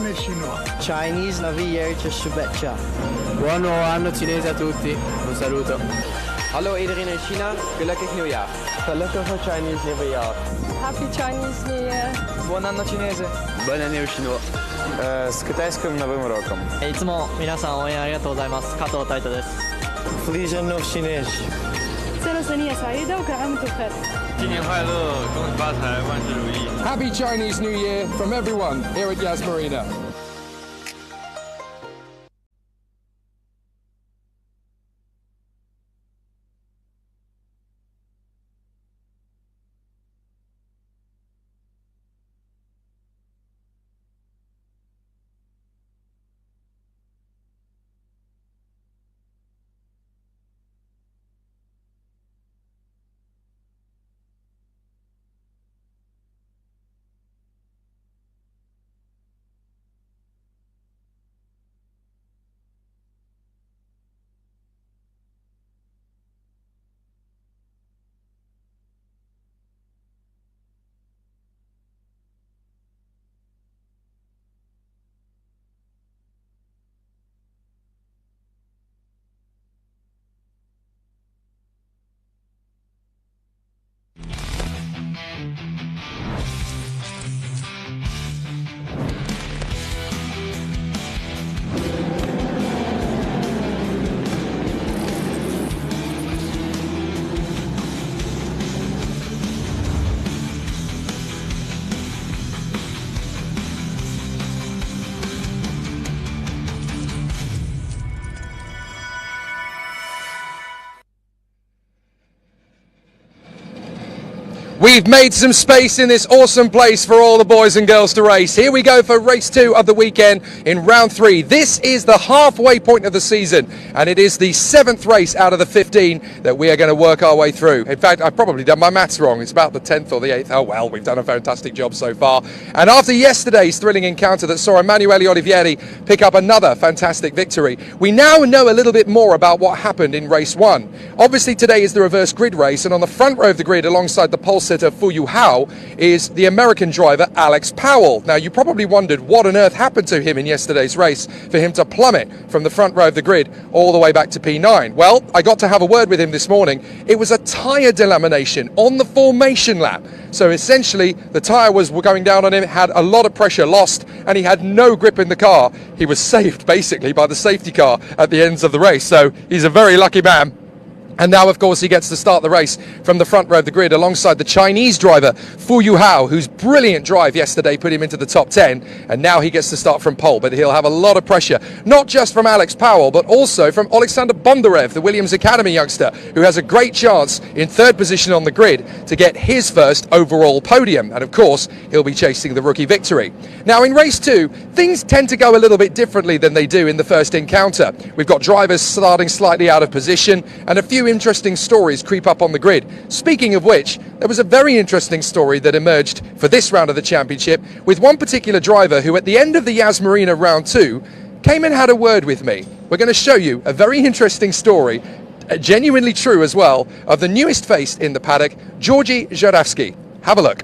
nel chinois. Chinese New Year Shubetcha. Buon nuovo anno cinese a tutti, un saluto. Hallo iedereen in China, gelukkig nieuwjaar. Gelukkige Chinese New Year. Happy Chinese New Year. Buon anno cinese. Buon anno chinois. С китайским Новым роком. いつも皆さん応援ありがとうございます。加藤太斗です。 Feliz Ano Chinês. سنة سنية سعيدة وكل عام وانتم بخير. 新年快乐，恭喜发财，万事如意。 Happy Chinese New Year from everyone here at Yas Marina. We've made some space in this awesome place for all the boys and girls to race. Here we go for race 2 of the weekend in round 3. This is the halfway point of the season, and it is the 7th race out of the 15 that we are going to work our way through. In fact, I've probably done my maths wrong. It's about the 10th or the 8th. Oh well, we've done a fantastic job so far. And after yesterday's thrilling encounter that saw Emanuele Olivieri pick up another fantastic victory, we now know a little bit more about what happened in race 1. Obviously today is the reverse grid race, and on the front row of the grid alongside the pole sitter Fu Yu Hao is the American driver Alex Powell. Now you probably wondered what on earth happened to him in yesterday's race for him to plummet from the front row of the grid all the way back to P9. Well, I got to have a word with him this morning. It was a tyre delamination on the formation lap. So essentially the tyre was going down on him, had a lot of pressure lost, and he had no grip in the car. He was saved basically by the safety car at the ends of the race. So he's a very lucky man. And now, of course, he gets to start the race from the front row of the grid alongside the Chinese driver, Fu Yu Hao, whose brilliant drive yesterday put him into the top 10. And now he gets to start from pole, but he'll have a lot of pressure, not just from Alex Powell, but also from Alexander Bondarev, the Williams Academy youngster, who has a great chance in 3rd position on the grid to get his first overall podium. And of course, he'll be chasing the rookie victory. Now, in race 2, things tend to go a little bit differently than they do in the first encounter. We've got drivers starting slightly out of position and a few interesting stories creep up on the grid. Speaking of which, there was a very interesting story that emerged for this round of the championship with one particular driver who at the end of the Yas Marina round 2 came and had a word with me. We're going to show you a very interesting story, genuinely true as well, of the newest face in the paddock, Georgi Żurawski. Have a look.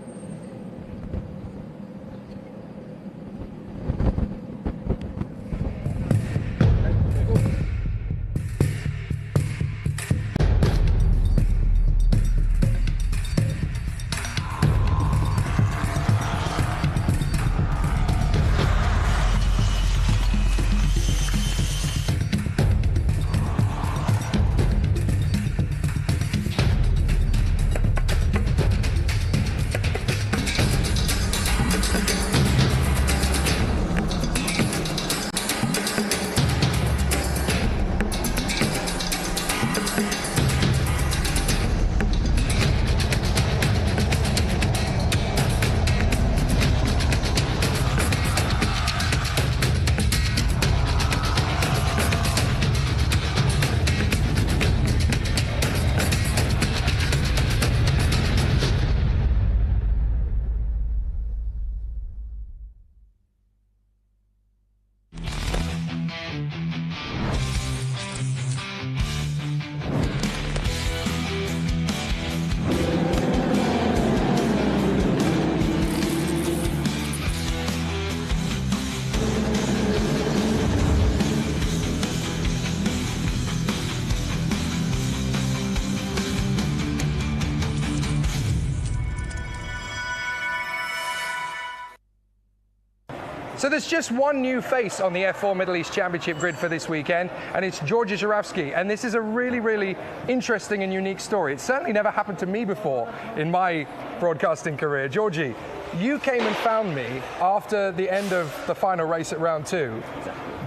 So there's just one new face on the F4 Middle East Championship grid for this weekend, and it's Georgi Żurawski. And this is a really, really interesting and unique story. It certainly never happened to me before in my broadcasting career. Georgi, you came and found me after the end of the final race at round 2,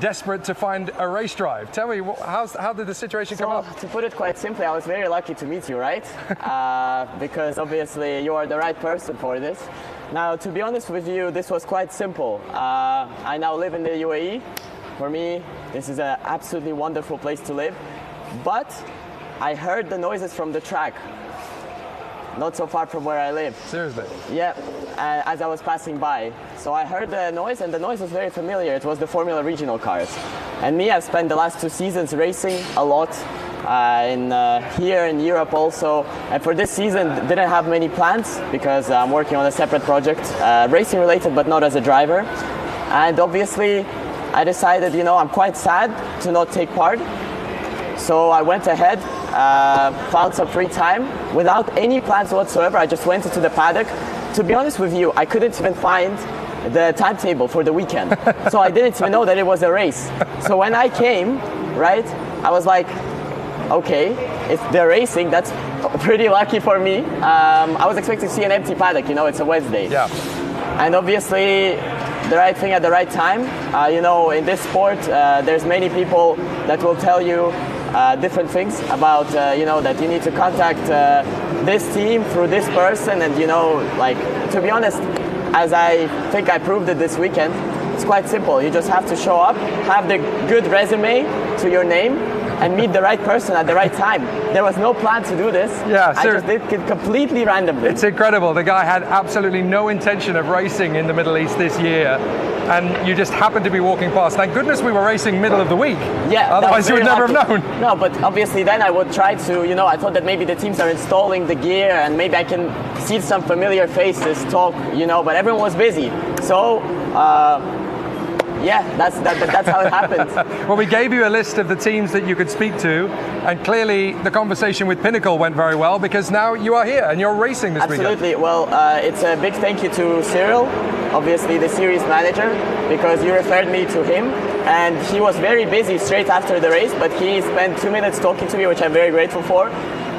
desperate to find a race drive. Tell me, how did the situation come up? To put it quite simply, I was very lucky to meet you, right? Because obviously you are the right person for this. Now, to be honest with you, this was quite simple. I now live in the UAE. For me, this is an absolutely wonderful place to live. But I heard the noises from the track, not so far from where I live. Seriously? Yeah, as I was passing by. So I heard the noise, and the noise was very familiar. It was the Formula Regional cars. And me, I've spent the last 2 seasons racing a lot. Here in Europe also, and for this season didn't have many plans because I'm working on a separate project, racing related but not as a driver. And obviously I decided, I'm quite sad to not take part. So I went ahead, found some free time without any plans whatsoever. I just went into the paddock. To be honest with you, I couldn't even find the timetable for the weekend. So I didn't even know that it was a race. So when I came, right, I was like, okay, if they're racing, that's pretty lucky for me. I was expecting to see an empty paddock, it's a Wednesday. Yeah. And obviously, the right thing at the right time. In this sport, there's many people that will tell you different things about, that you need to contact this team through this person. And, to be honest, as I think I proved it this weekend, it's quite simple. You just have to show up, have the good resume to your name, and meet the right person at the right time. There was no plan to do this. Yeah, I just did it completely randomly. It's incredible. The guy had absolutely no intention of racing in the Middle East this year, and you just happened to be walking past. Thank goodness we were racing middle of the week. Yeah. Otherwise you would never have known. No, but obviously then I would try to, I thought that maybe the teams are installing the gear and maybe I can see some familiar faces talk, but everyone was busy. So, yeah, that's how it happened. Well, we gave you a list of the teams that you could speak to, and clearly the conversation with Pinnacle went very well because now you are here and you're racing this weekend. Absolutely. Well, it's a big thank you to Cyril, obviously the series manager, because you referred me to him, and he was very busy straight after the race, but he spent 2 minutes talking to me, which I'm very grateful for.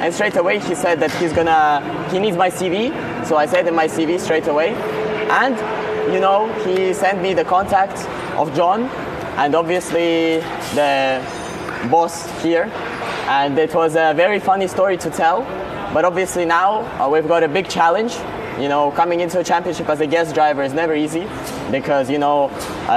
And straight away he said that he needs my CV, so I sent him my CV straight away. And he sent me the contact of John and obviously the boss here, and it was a very funny story to tell. But obviously now we've got a big challenge. Coming into a championship as a guest driver is never easy because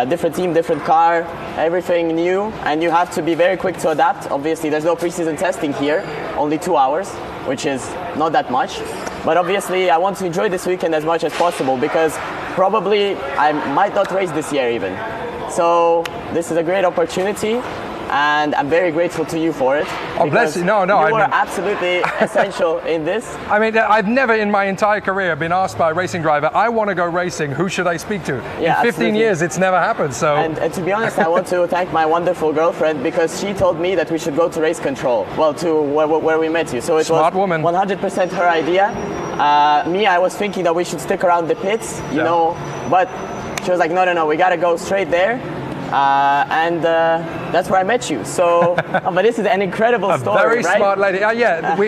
different team, different car, everything new, and you have to be very quick to adapt. Obviously there's no preseason testing here, only 2 hours, which is not that much. But obviously I want to enjoy this weekend as much as possible because probably I might not race this year even. So this is a great opportunity, and I'm very grateful to you for it. Oh, bless you. No. You were absolutely essential in this. I mean, I've never in my entire career been asked by a racing driver, I want to go racing, who should I speak to? Yeah, in 15 absolutely. years, it's never happened, so... And to be honest, I want to thank my wonderful girlfriend because she told me that we should go to race control, to where we met you. So it Smart was woman. 100% her idea. Me, I was thinking that we should stick around the pits, but she was like, no, we got to go straight there. And that's where I met you. So, but this is an incredible story, very right? smart lady.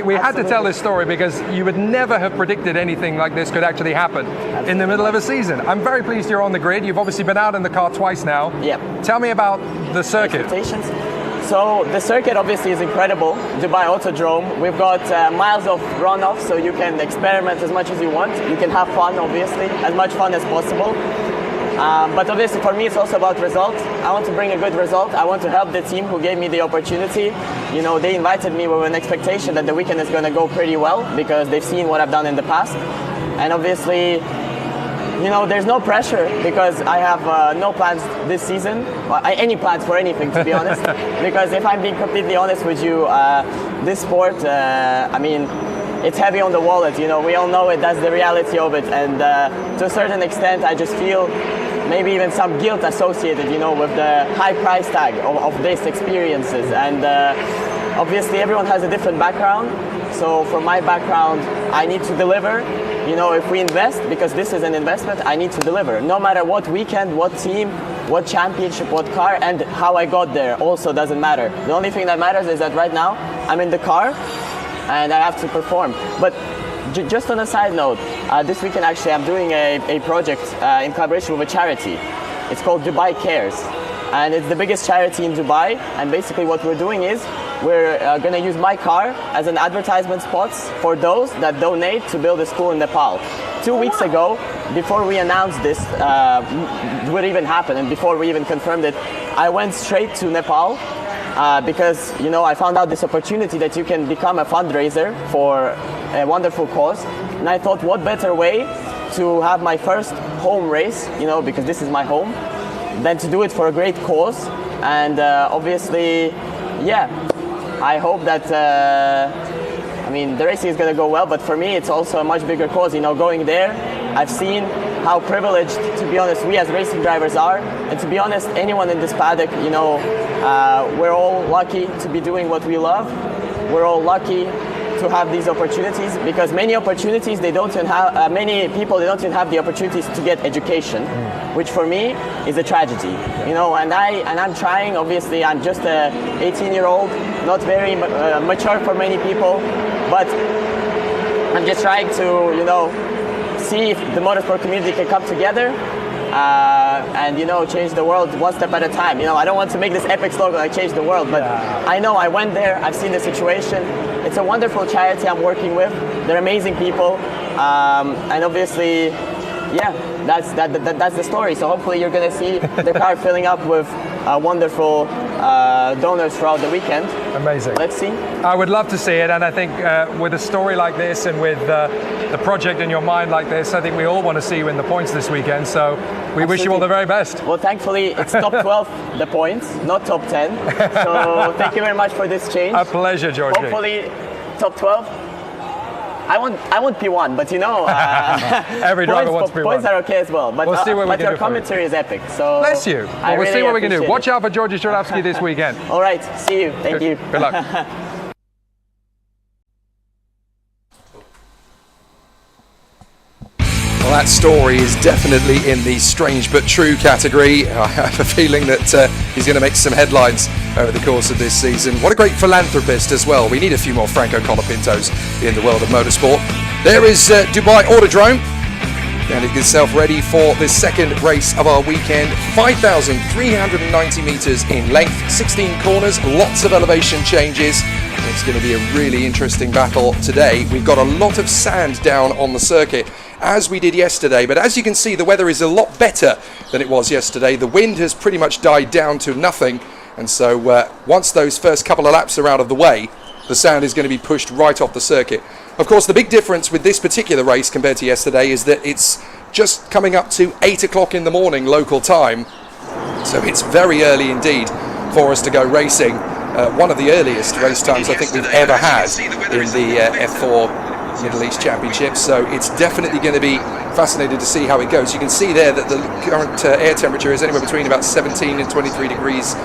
We had to tell Absolutely. this story because you would never have predicted anything like this could actually happen in the middle of a season. I'm very pleased you're on the grid. You've obviously been out in the car twice now. Yep. Tell me about the circuit. Expectations. So the circuit obviously is incredible. Dubai Autodrome. We've got miles of runoff, so you can experiment as much as you want. You can have fun, obviously, as much fun as possible. But obviously for me it's also about results. I want to bring a good result. I want to help the team who gave me the opportunity. They invited me with an expectation that the weekend is going to go pretty well because they've seen what I've done in the past. And obviously, there's no pressure because I have no plans this season, any plans for anything, to be honest. Because if I'm being completely honest with you, this sport, it's heavy on the wallet. We all know it. That's the reality of it. And to a certain extent, I just feel maybe even some guilt associated, with the high price tag of these experiences. And obviously, everyone has a different background. So from my background, I need to deliver. If we invest, because this is an investment, I need to deliver. No matter what weekend, what team, what championship, what car, and how I got there also doesn't matter. The only thing that matters is that right now I'm in the car and I have to perform. But just on a side note, this weekend actually I'm doing a project in collaboration with a charity. It's called Dubai Cares, and it's the biggest charity in Dubai. And basically what we're doing is we're going to use my car as an advertisement spot for those that donate to build a school in Nepal. 2 weeks ago, before we announced this would even happen and before we even confirmed it, I went straight to Nepal because I found out this opportunity that you can become a fundraiser for a wonderful cause. And I thought, what better way to have my first home race, because this is my home, than to do it for a great cause. And obviously, I hope that the racing is going to go well, but for me it's also a much bigger cause. Going there, I've seen how privileged, to be honest, we as racing drivers are, and to be honest, anyone in this paddock, we're all lucky to be doing what we love. We're all lucky to have these opportunities, because many opportunities many people don't even have the opportunities to get education, which for me is a tragedy. And I'm trying. Obviously, I'm just a 18-year-old, not very mature for many people, but I'm just trying to see if the motorsport community can come together and change the world one step at a time. I don't want to make this epic slogan like change the world, but I know I went there, I've seen the situation. It's a wonderful charity I'm working with. They're amazing people, and obviously, that's the story. So hopefully you're going to see the car filling up with wonderful donors throughout the weekend. Amazing. Let's see. I would love to see it, and I think with a story like this and with the project in your mind like this, I think we all want to see you in the points this weekend. So we wish you all the very best. Well, thankfully it's top 12 the points, not top 10. So thank you very much for this change. A pleasure, Georgie. Hopefully top 12. I want P1, but every driver wants P1. Points are okay as well. But we'll see what we can your do commentary is epic. So bless you. Well, we'll see what we can do. Watch out for Georgie Stradowski this weekend. All right. See you. Thank you. Good luck. Well, that story is definitely in the strange but true category. I have a feeling that he's going to make some headlines over the course of this season. What a great philanthropist as well. We need a few more Franco Colapintos in the world of motorsport. There is Dubai Autodrome, and it gets itself ready for the second race of our weekend. 5,390 metres in length, 16 corners, lots of elevation changes. It's going to be a really interesting battle today. We've got a lot of sand down on the circuit, as we did yesterday, but as you can see, the weather is a lot better than it was yesterday. The wind has pretty much died down to nothing, and so once those first couple of laps are out of the way, the sand is going to be pushed right off the circuit. Of course, the big difference with this particular race compared to yesterday is that it's just coming up to 8 o'clock in the morning local time, so it's very early indeed for us to go racing. One of the earliest race times I think we've ever had in the F4 Middle East Championship, so it's definitely going to be fascinating to see how it goes. You can see there that the current air temperature is anywhere between about 17 and 23 degrees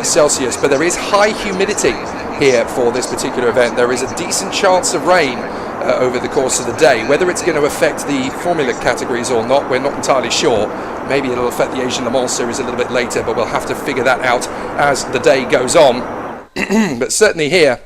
Celsius, but there is high humidity here for this particular event. There is a decent chance of rain over the course of the day. Whether it's going to affect the Formula categories or not, we're not entirely sure. Maybe it'll affect the Asian Le Mans series a little bit later, but we'll have to figure that out as the day goes on. But certainly here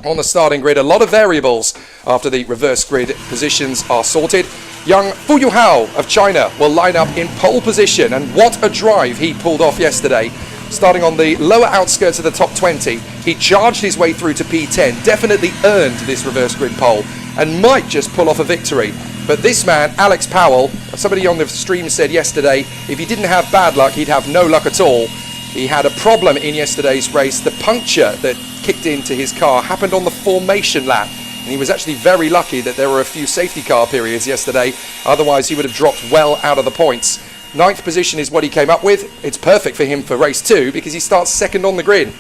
on the starting grid, a lot of variables after the reverse grid positions are sorted. Young Fu Yuhao of China will line up in pole position, and what a drive he pulled off yesterday. Starting on the lower outskirts of the top 20, he charged his way through to P10, definitely earned this reverse grid pole, and might just pull off a victory. But this man, Alex Powell, somebody on the stream said yesterday, if he didn't have bad luck, he'd have no luck at all. He had a problem in yesterday's race. The puncture that kicked into his car happened on the formation lap, and he was actually very lucky that there were a few safety car periods yesterday, otherwise he would have dropped well out of the points. 9th position is what he came up with. It's perfect for him for race 2 because he starts second on the grid.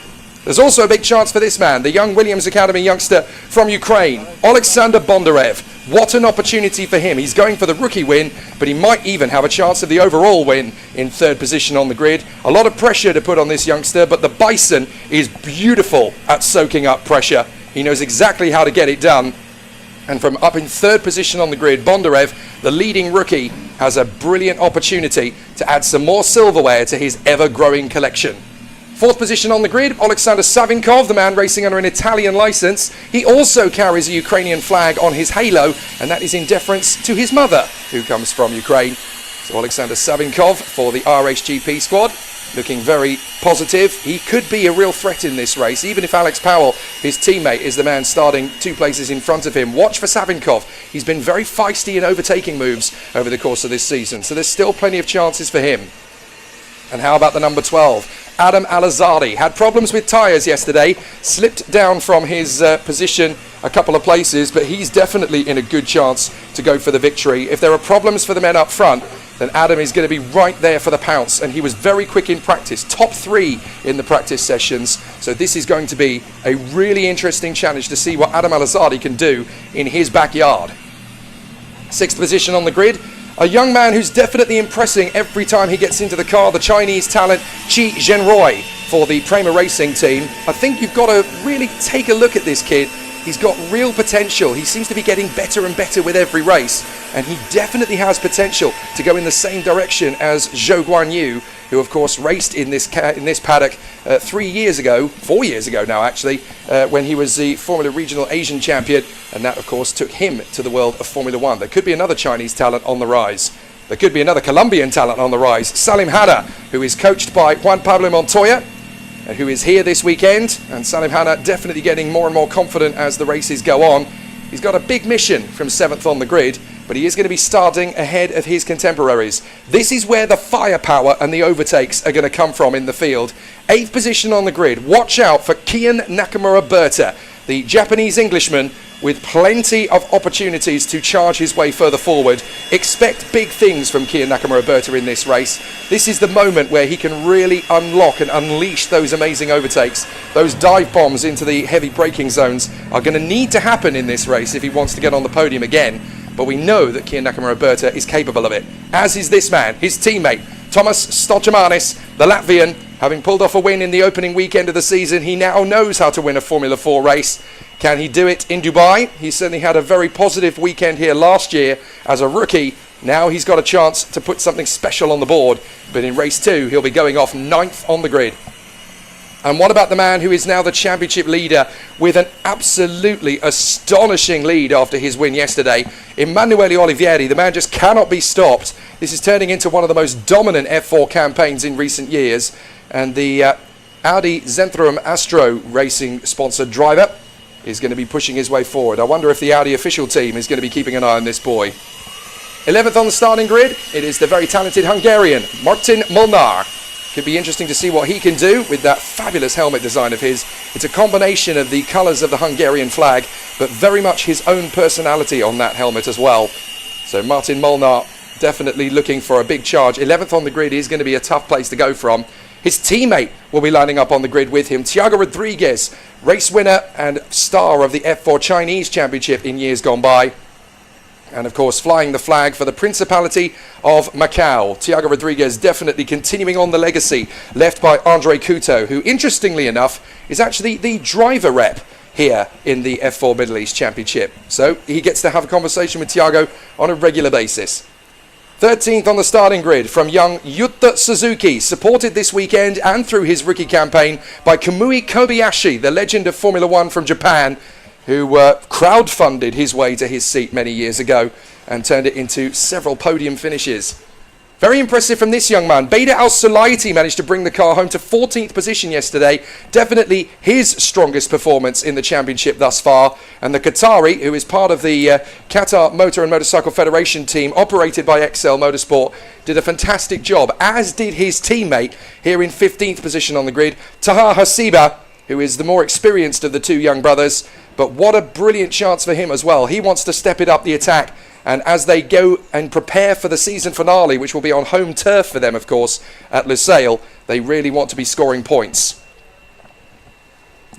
There's also a big chance for this man, the young Williams Academy youngster from Ukraine, Alexander Bondarev. What an opportunity for him. He's going for the rookie win, but he might even have a chance of the overall win in 3rd position on the grid. A lot of pressure to put on this youngster, but the Bison is beautiful at soaking up pressure. He knows exactly how to get it done. And from up in third position on the grid, Bondarev, the leading rookie, has a brilliant opportunity to add some more silverware to his ever-growing collection. Fourth position on the grid, Alexander Savinkov, the man racing under an Italian license. He also carries a Ukrainian flag on his halo, and that is in deference to his mother, who comes from Ukraine. So Alexander Savinkov for the RHGP squad, looking very positive. He could be a real threat in this race, even if Alex Powell, his teammate, is the man starting 2 places in front of him. Watch for Savinkov. He's been very feisty in overtaking moves over the course of this season, so there's still plenty of chances for him. And how about the number 12? Adam Alazadi had problems with tyres yesterday, slipped down from his position a couple of places, but he's definitely in a good chance to go for the victory. If there are problems for the men up front, then Adam is going to be right there for the pounce, and he was very quick in practice, top 3 in the practice sessions, so this is going to be a really interesting challenge to see what Adam Alazadi can do in his backyard. 6th position on the grid, a young man who's definitely impressing every time he gets into the car, the Chinese talent Chi Zhenrui for the Prema Racing team. I think you've got to really take a look at this kid. He's got real potential. He seems to be getting better and better with every race, and he definitely has potential to go in the same direction as Zhou Guanyu, who of course raced in this paddock 4 years ago now actually, when he was the Formula Regional Asian champion, and that of course took him to the world of Formula 1. There could be another Chinese talent on the rise. There could be another Colombian talent on the rise. Salim Hada, who is coached by Juan Pablo Montoya, who is here this weekend, and Salim Hada definitely getting more and more confident as the races go on. He's got a big mission from 7th on the grid, but he is going to be starting ahead of his contemporaries. This is where the firepower and the overtakes are going to come from in the field. 8th position on the grid. Watch out for Kian Nakamura-Berta, the Japanese Englishman, with plenty of opportunities to charge his way further forward. Expect big things from Kian Nakamura-Berta in this race. This is the moment where he can really unlock and unleash those amazing overtakes. Those dive bombs into the heavy braking zones are going to need to happen in this race if he wants to get on the podium again. But we know that Kian Nakamura-Berta is capable of it, as is this man, his teammate, Thomas Stochamanis, the Latvian. Having pulled off a win in the opening weekend of the season, he now knows how to win a Formula 4 race. Can he do it in Dubai? He certainly had a very positive weekend here last year as a rookie. Now he's got a chance to put something special on the board. But in race 2, he'll be going off 9th on the grid. And what about the man who is now the championship leader with an absolutely astonishing lead after his win yesterday? Emanuele Olivieri, the man just cannot be stopped. This is turning into one of the most dominant F4 campaigns in recent years. And the Audi Zentrum Astro Racing sponsored driver is going to be pushing his way forward. I wonder if the Audi official team is going to be keeping an eye on this boy. 11th on the starting grid, it is the very talented Hungarian, Martin Molnar. Could be interesting to see what he can do with that fabulous helmet design of his. It's a combination of the colours of the Hungarian flag, but very much his own personality on that helmet as well. So Martin Molnar definitely looking for a big charge. 11th on the grid is going to be a tough place to go from. His teammate will be lining up on the grid with him, Thiago Rodriguez, race winner and star of the F4 Chinese Championship in years gone by. And of course, flying the flag for the Principality of Macau. Thiago Rodriguez definitely continuing on the legacy left by Andre Couto, who, interestingly enough, is actually the driver rep here in the F4 Middle East Championship. So he gets to have a conversation with Thiago on a regular basis. 13th on the starting grid from young Yuta Suzuki, supported this weekend and through his rookie campaign by Kamui Kobayashi, the legend of Formula 1 from Japan, who crowdfunded his way to his seat many years ago and turned it into several podium finishes. Very impressive from this young man. Bader Al-Sulaiti managed to bring the car home to 14th position yesterday. Definitely his strongest performance in the championship thus far. And the Qatari, who is part of the Qatar Motor and Motorcycle Federation team operated by XL Motorsport, did a fantastic job, as did his teammate here in 15th position on the grid, Taha Hasiba, who is the more experienced of the two young brothers. But what a brilliant chance for him as well. He wants to step it up the attack. And as they go and prepare for the season finale, which will be on home turf for them, of course, at Lusail, they really want to be scoring points.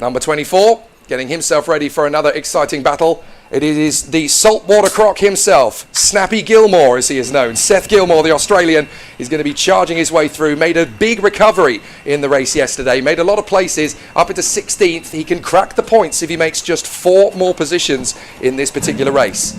Number 24, getting himself ready for another exciting battle. It is the saltwater croc himself, Snappy Gilmore as he is known. Seth Gilmore, the Australian, is going to be charging his way through. Made a big recovery in the race yesterday. Made a lot of places up into 16th. He can crack the points if he makes just 4 more positions in this particular race.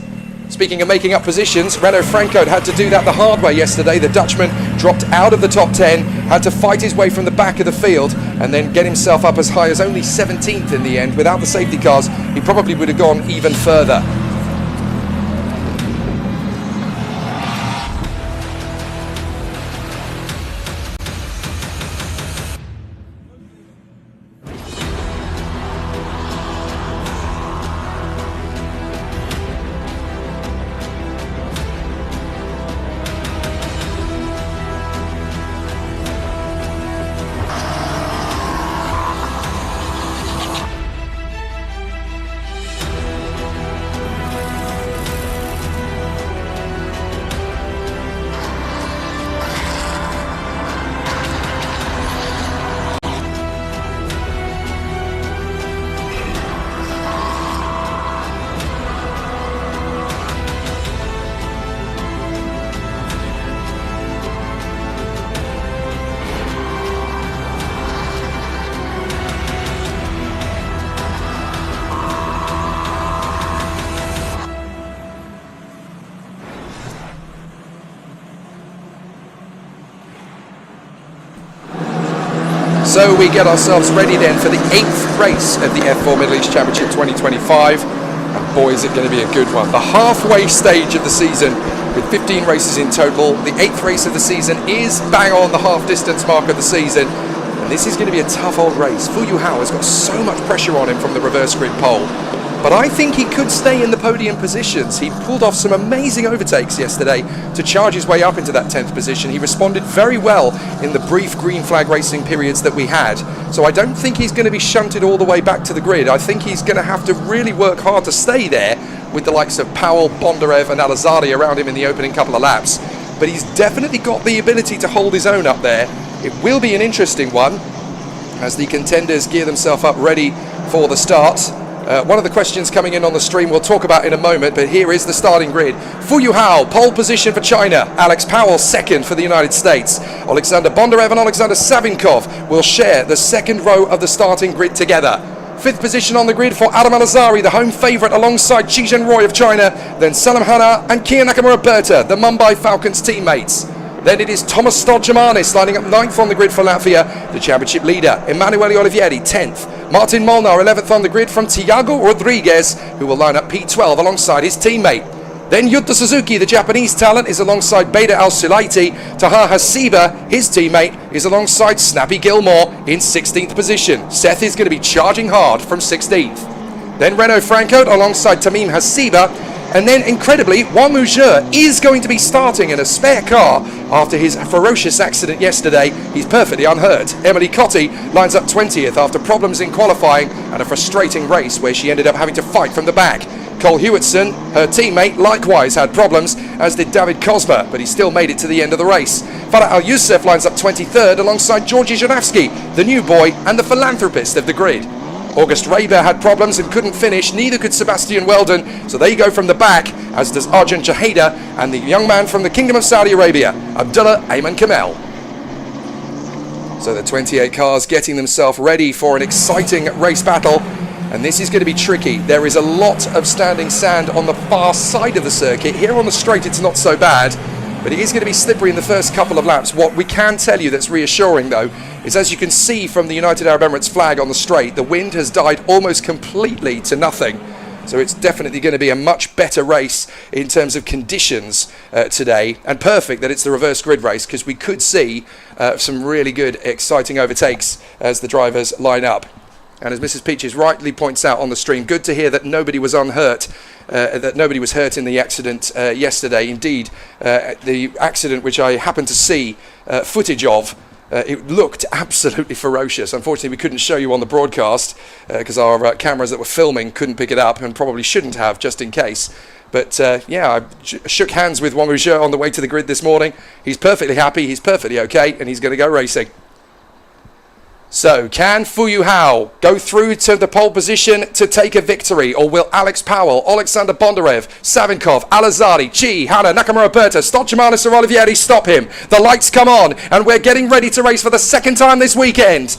Speaking of making up positions, Renaud Francoeur had to do that the hard way yesterday. The Dutchman dropped out of the top 10, had to fight his way from the back of the field and then get himself up as high as only 17th in the end. Without the safety cars, he probably would have gone even further. So we get ourselves ready then for the 8th race of the F4 Middle East Championship 2025. And boy, is it going to be a good one. The halfway stage of the season with 15 races in total. The 8th race of the season is bang on the half distance mark of the season. And this is going to be a tough old race. Fu Yuhao has got so much pressure on him from the reverse grid pole. But I think he could stay in the podium positions. He pulled off some amazing overtakes yesterday to charge his way up into that 10th position. He responded very well in the brief green flag racing periods that we had. So I don't think he's going to be shunted all the way back to the grid. I think he's going to have to really work hard to stay there with the likes of Powell, Bondarev and Al-Azadi around him in the opening couple of laps. But he's definitely got the ability to hold his own up there. It will be an interesting one as the contenders gear themselves up ready for the start. One of the questions coming in on the stream we'll talk about in a moment, but here is the starting grid. Fu Yuhao, pole position for China. Alex Powell, second for the United States. Alexander Bondarev and Alexander Savinkov will share the second row of the starting grid together. 5th position on the grid for Adam Al-Azari, the home favourite alongside Chi Zhenroy of China. Then Salam Hana and Kia Nakamura Berta, the Mumbai Falcons teammates. Then it is Thomas Stodjamanis lining up 9th on the grid for Latvia, the championship leader. Emanuele Olivieri, 10th. Martin Molnar, 11th on the grid from Thiago Rodriguez, who will line up P12 alongside his teammate. Then Yuta Suzuki, the Japanese talent, is alongside Beda Al-Sulaiti. Taha Hasiba, his teammate, is alongside Snappy Gilmore in 16th position. Seth is going to be charging hard from 16th. Then Renaud Francoeur alongside Tamim Hasiba. And then, incredibly, Wang Muzhe is going to be starting in a spare car after his ferocious accident yesterday. He's perfectly unhurt. Emily Cotti lines up 20th after problems in qualifying and a frustrating race where she ended up having to fight from the back. Cole Hewitson, her teammate, likewise had problems, as did David Kozma, but he still made it to the end of the race. Farah Al-Youssef lines up 23rd alongside Georgi Janavsky, the new boy and the philanthropist of the grid. August Raber had problems and couldn't finish, neither could Sebastian Weldon, so they go from the back, as does Arjun Jaheda and the young man from the Kingdom of Saudi Arabia, Abdullah Ayman Kamel. So the 28 cars getting themselves ready for an exciting race battle, and this is going to be tricky. There is a lot of standing sand on the far side of the circuit. Here on the straight it's not so bad, but it is going to be slippery in the first couple of laps. What we can tell you that's reassuring though is, as you can see from the United Arab Emirates flag on the straight, the wind has died almost completely to nothing. So it's definitely going to be a much better race in terms of conditions today, and perfect that it's the reverse grid race, because we could see some really good exciting overtakes as the drivers line up. And as Mrs. Peaches rightly points out on the stream, good to hear that nobody was unhurt, that nobody was hurt in the accident yesterday. Indeed, the accident which I happened to see footage of, it looked absolutely ferocious. Unfortunately, we couldn't show you on the broadcast because our cameras that were filming couldn't pick it up, and probably shouldn't have, just in case. But yeah, I shook hands with Wang Muzhe on the way to the grid this morning. He's perfectly happy, he's perfectly okay, and he's going to go racing. So, can Fuyu Hao go through to the pole position to take a victory? Or will Alex Powell, Alexander Bondarev, Savinkov, Alazari, Chi, Hanna, Nakamura Berta, Stochmanis or Olivieri stop him? The lights come on and we're getting ready to race for the second time this weekend.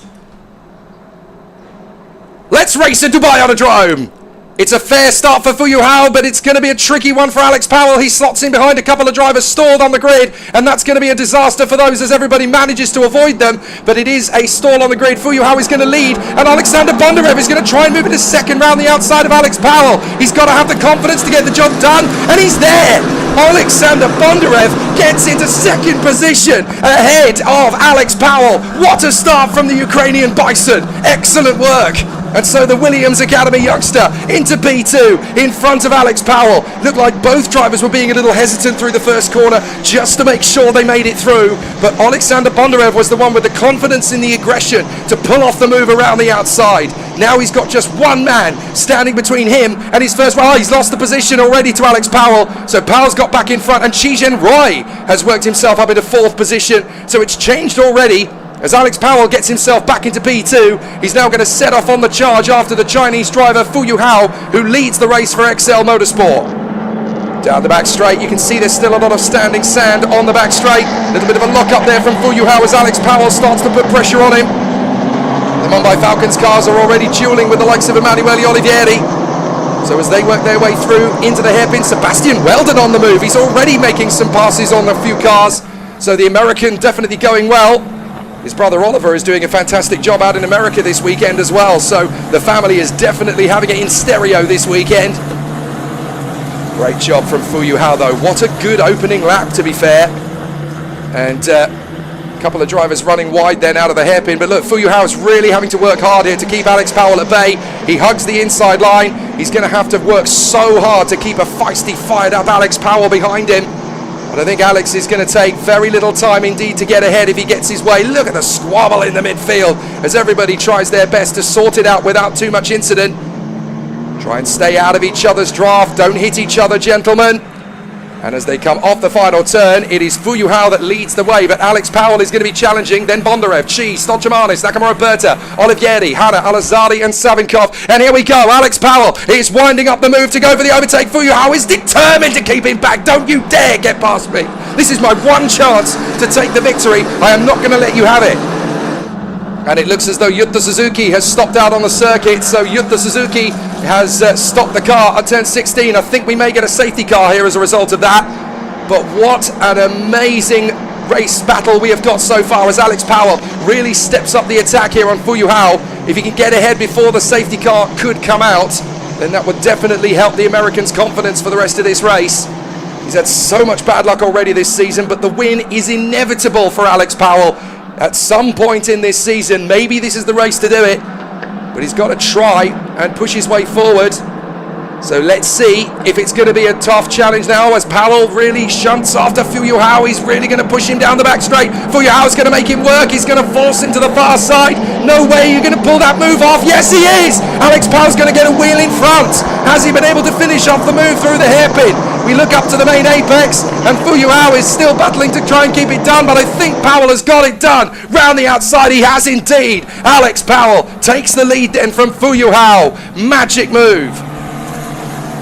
Let's race in Dubai Autodrome. It's a fair start for Fuyu Hao, but it's going to be a tricky one for Alex Powell. He slots in behind a couple of drivers stalled on the grid, and that's going to be a disaster for those as everybody manages to avoid them. But it is a stall on the grid. Fuyu Hao is going to lead, and Alexander Bondarev is going to try and move into second round the outside of Alex Powell. He's got to have the confidence to get the job done, and he's there. Alexander Bondarev gets into second position ahead of Alex Powell. What a start from the Ukrainian Bison. Excellent work. And so the Williams Academy youngster into P2 in front of Alex Powell. Looked like both drivers were being a little hesitant through the first corner just to make sure they made it through. But Alexander Bondarev was the one with the confidence in the aggression to pull off the move around the outside. Now he's got just one man standing between him and his first. Oh, he's lost the position already to Alex Powell. So Powell's got back in front, and Chi Roy has worked himself up into fourth position. So it's changed already. As Alex Powell gets himself back into P2, he's now going to set off on the charge after the Chinese driver Fuyu Hao, who leads the race for XL Motorsport. Down the back straight, you can see there's still a lot of standing sand on the back straight. A little bit of a lock up there from Fuyu Hao as Alex Powell starts to put pressure on him. The Mumbai Falcons cars are already dueling with the likes of Emanuele Olivieri. So as they work their way through into the hairpin, Sebastian Weldon on the move. He's already making some passes on a few cars. So the American definitely going well. His brother Oliver is doing a fantastic job out in America this weekend as well. So the family is definitely having it in stereo this weekend. Great job from Fuyu Hao though. What a good opening lap, to be fair. And a couple of drivers running wide then out of the hairpin. But look, Fuyu Hao is really having to work hard here to keep Alex Powell at bay. He hugs the inside line. He's going to have to work so hard to keep a feisty, fired up Alex Powell behind him. But I think Alex is going to take very little time indeed to get ahead if he gets his way. Look at the squabble in the midfield as everybody tries their best to sort it out without too much incident. Try and stay out of each other's draft. Don't hit each other, gentlemen. And as they come off the final turn, it is Fuyu Hao that leads the way, but Alex Powell is going to be challenging, then Bondarev, Chi, Stochmanis, Nakamura Berta, Olivieri, Hanna, Alazari and Savinkov. And here we go, Alex Powell is winding up the move to go for the overtake. Fuyu Hao is determined to keep him back. Don't you dare get past me. This is my one chance to take the victory. I am not going to let you have it. And it looks as though Yuta Suzuki has stopped out on the circuit. So Yuta Suzuki has stopped the car at turn 16. I think we may get a safety car here as a result of that. But what an amazing race battle we have got so far as Alex Powell really steps up the attack here on Fuyu Hao. If he can get ahead before the safety car could come out, then that would definitely help the American's confidence for the rest of this race. He's had so much bad luck already this season, but the win is inevitable for Alex Powell. At some point in this season, maybe this is the race to do it, but he's got to try and push his way forward. So let's see if it's going to be a tough challenge now as Powell really shunts after Fuyu Hao. He's really going to push him down the back straight. Fuyu Hao's going to make him work. He's going to force him to the far side. No way you're going to pull that move off. Yes, he is. Alex Powell's going to get a wheel in front. Has he been able to finish off the move through the hairpin? We look up to the main apex and Fuyu Hao is still battling to try and keep it done, but I think Powell has got it done. Round the outside, he has indeed. Alex Powell takes the lead then from Fuyu Hao. Magic move.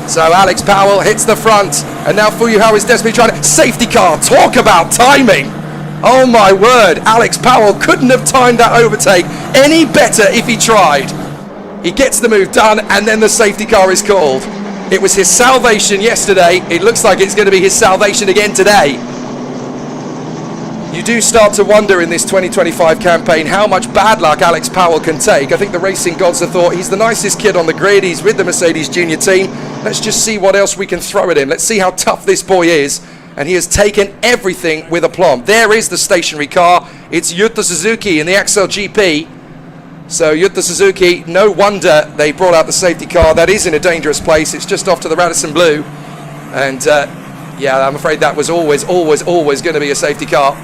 So Alex Powell hits the front, and now Fuyu Hao is desperately trying to... Safety car, talk about timing! Oh my word, Alex Powell couldn't have timed that overtake any better if he tried. He gets the move done, and then the safety car is called. It was his salvation yesterday. It looks like it's going to be his salvation again today. You do start to wonder in this 2025 campaign how much bad luck Alex Powell can take. I think the racing gods have thought he's the nicest kid on the grid. He's with the Mercedes Junior team. Let's just see what else we can throw at him. Let's see how tough this boy is. And he has taken everything with aplomb. There is the stationary car. It's Yuta Suzuki in the XLGP. So Yuta Suzuki, no wonder they brought out the safety car. That is in a dangerous place. It's just off to the Radisson Blue. And yeah, I'm afraid that was always going to be a safety car.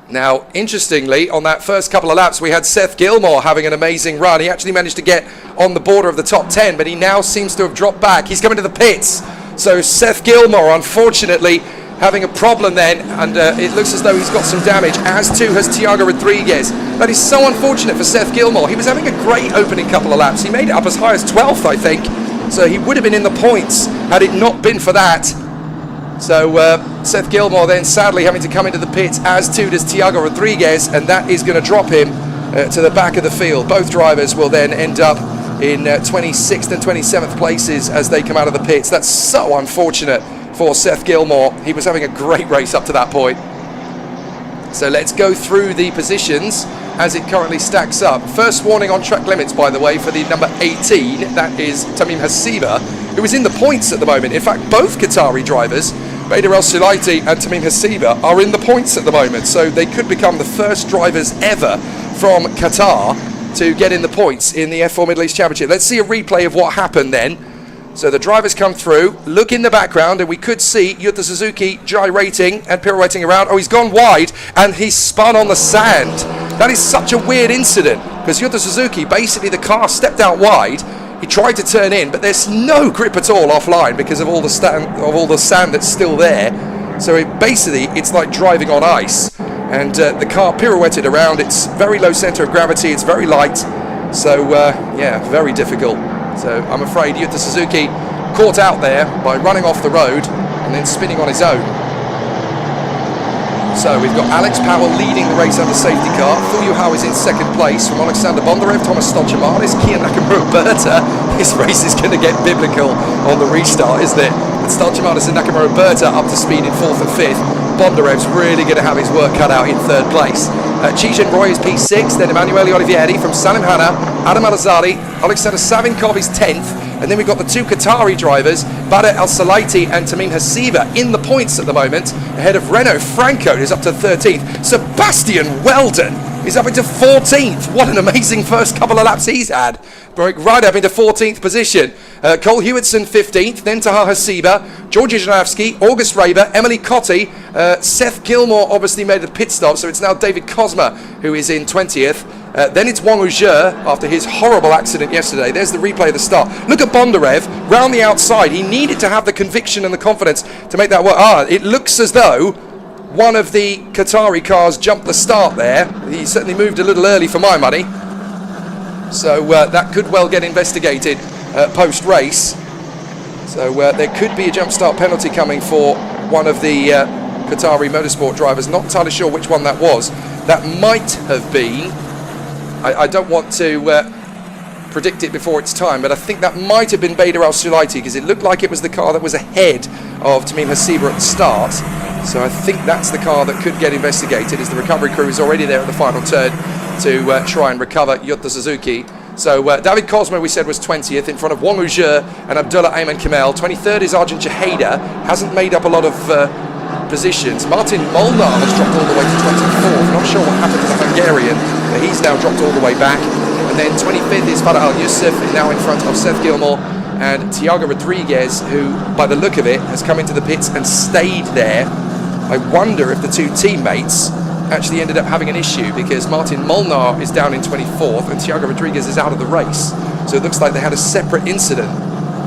Now, interestingly, on that first couple of laps, we had Seth Gilmore having an amazing run. He actually managed to get on the border of the top 10, but he now seems to have dropped back. He's coming to the pits. So Seth Gilmore, unfortunately, having a problem then, and it looks as though he's got some damage, as too has Tiago Rodriguez. That is so unfortunate for Seth Gilmore. He was having a great opening couple of laps. He made it up as high as 12th, I think, so he would have been in the points had it not been for that. So Seth Gilmore then sadly having to come into the pits, as too does Tiago Rodriguez, and that is going to drop him to the back of the field. Both drivers will then end up in 26th and 27th places as they come out of the pits. That's so unfortunate for Seth Gilmore. He was having a great race up to that point. So let's go through the positions as it currently stacks up. First warning on track limits, by the way, for the number 18. That is Tamim Hasiba, who is in the points at the moment. In fact, both Qatari drivers, Bader El Sulaiti and Tamim Hasiba, are in the points at the moment. So they could become the first drivers ever from Qatar to get in the points in the F4 Middle East Championship. Let's see a replay of what happened then. So the drivers come through, look in the background, and we could see Yuta Suzuki gyrating and pirouetting around. Oh, he's gone wide, and he's spun on the sand. That is such a weird incident, because Yuta Suzuki, basically the car stepped out wide, he tried to turn in, but there's no grip at all offline because of all the sand that's still there. So it's like driving on ice. And the car pirouetted around. It's very low centre of gravity, it's very light. So, yeah, very difficult. So I'm afraid Yuta Suzuki caught out there by running off the road and then spinning on his own. So we've got Alex Powell leading the race under safety car. Fuyuhao is in second place from Alexander Bondarev, Thomas Stolchamanis, Kian Nakamura-Berta. This race is going to get biblical on the restart, isn't it? But Stolchamanis and Nakamura-Berta up to speed in 4th and 5th. Bondarev's really going to have his work cut out in 3rd place. Chi-Jin Roy is P6, then Emanuele Olivieri from Salim Hanna, Adam Al-Azari, Alexander Savinkov is 10th, and then we've got the two Qatari drivers, Bader El Sulaiti and Tamim Hasiba, in the points at the moment, ahead of Renault Franco, who's up to 13th. Sebastian Weldon is up into 14th. What an amazing first couple of laps he's had. Right up into 14th position. Cole Hewitson 15th, then Taha Hasiba, Georgi Janavsky, August Raber, Emily Cotti, Seth Gilmore obviously made a pit stop, so it's now David Cosma who is in 20th. Then it's Wang Ujie after his horrible accident yesterday. There's the replay of the start. Look at Bondarev round the outside. He needed to have the conviction and the confidence to make that work. It looks as though one of the Qatari cars jumped the start there. He certainly moved a little early for my money. So that could well get investigated post-race. So there could be a jump start penalty coming for one of the Qatari motorsport drivers. Not entirely sure which one that was. That might have been, I don't want to predict it before it's time, but I think that might have been Bader El Sulaiti, because it looked like it was the car that was ahead of Tamim Hasiba at the start. So I think that's the car that could get investigated, as the recovery crew is already there at the final turn to try and recover Yuta Suzuki. So David Cosmo, we said, was 20th in front of Wang Ujie and Abdullah Ayman Kamel. 23rd is Arjun Jaheda, hasn't made up a lot of positions. Martin Molnar has dropped all the way to 24th. Not sure what happened to the Hungarian, but he's now dropped all the way back. And then 25th is Farah Al Youssef, now in front of Seth Gilmore and Tiago Rodriguez, who, by the look of it, has come into the pits and stayed there. I wonder if the two teammates actually ended up having an issue, because Martin Molnar is down in 24th and Tiago Rodriguez is out of the race. So it looks like they had a separate incident.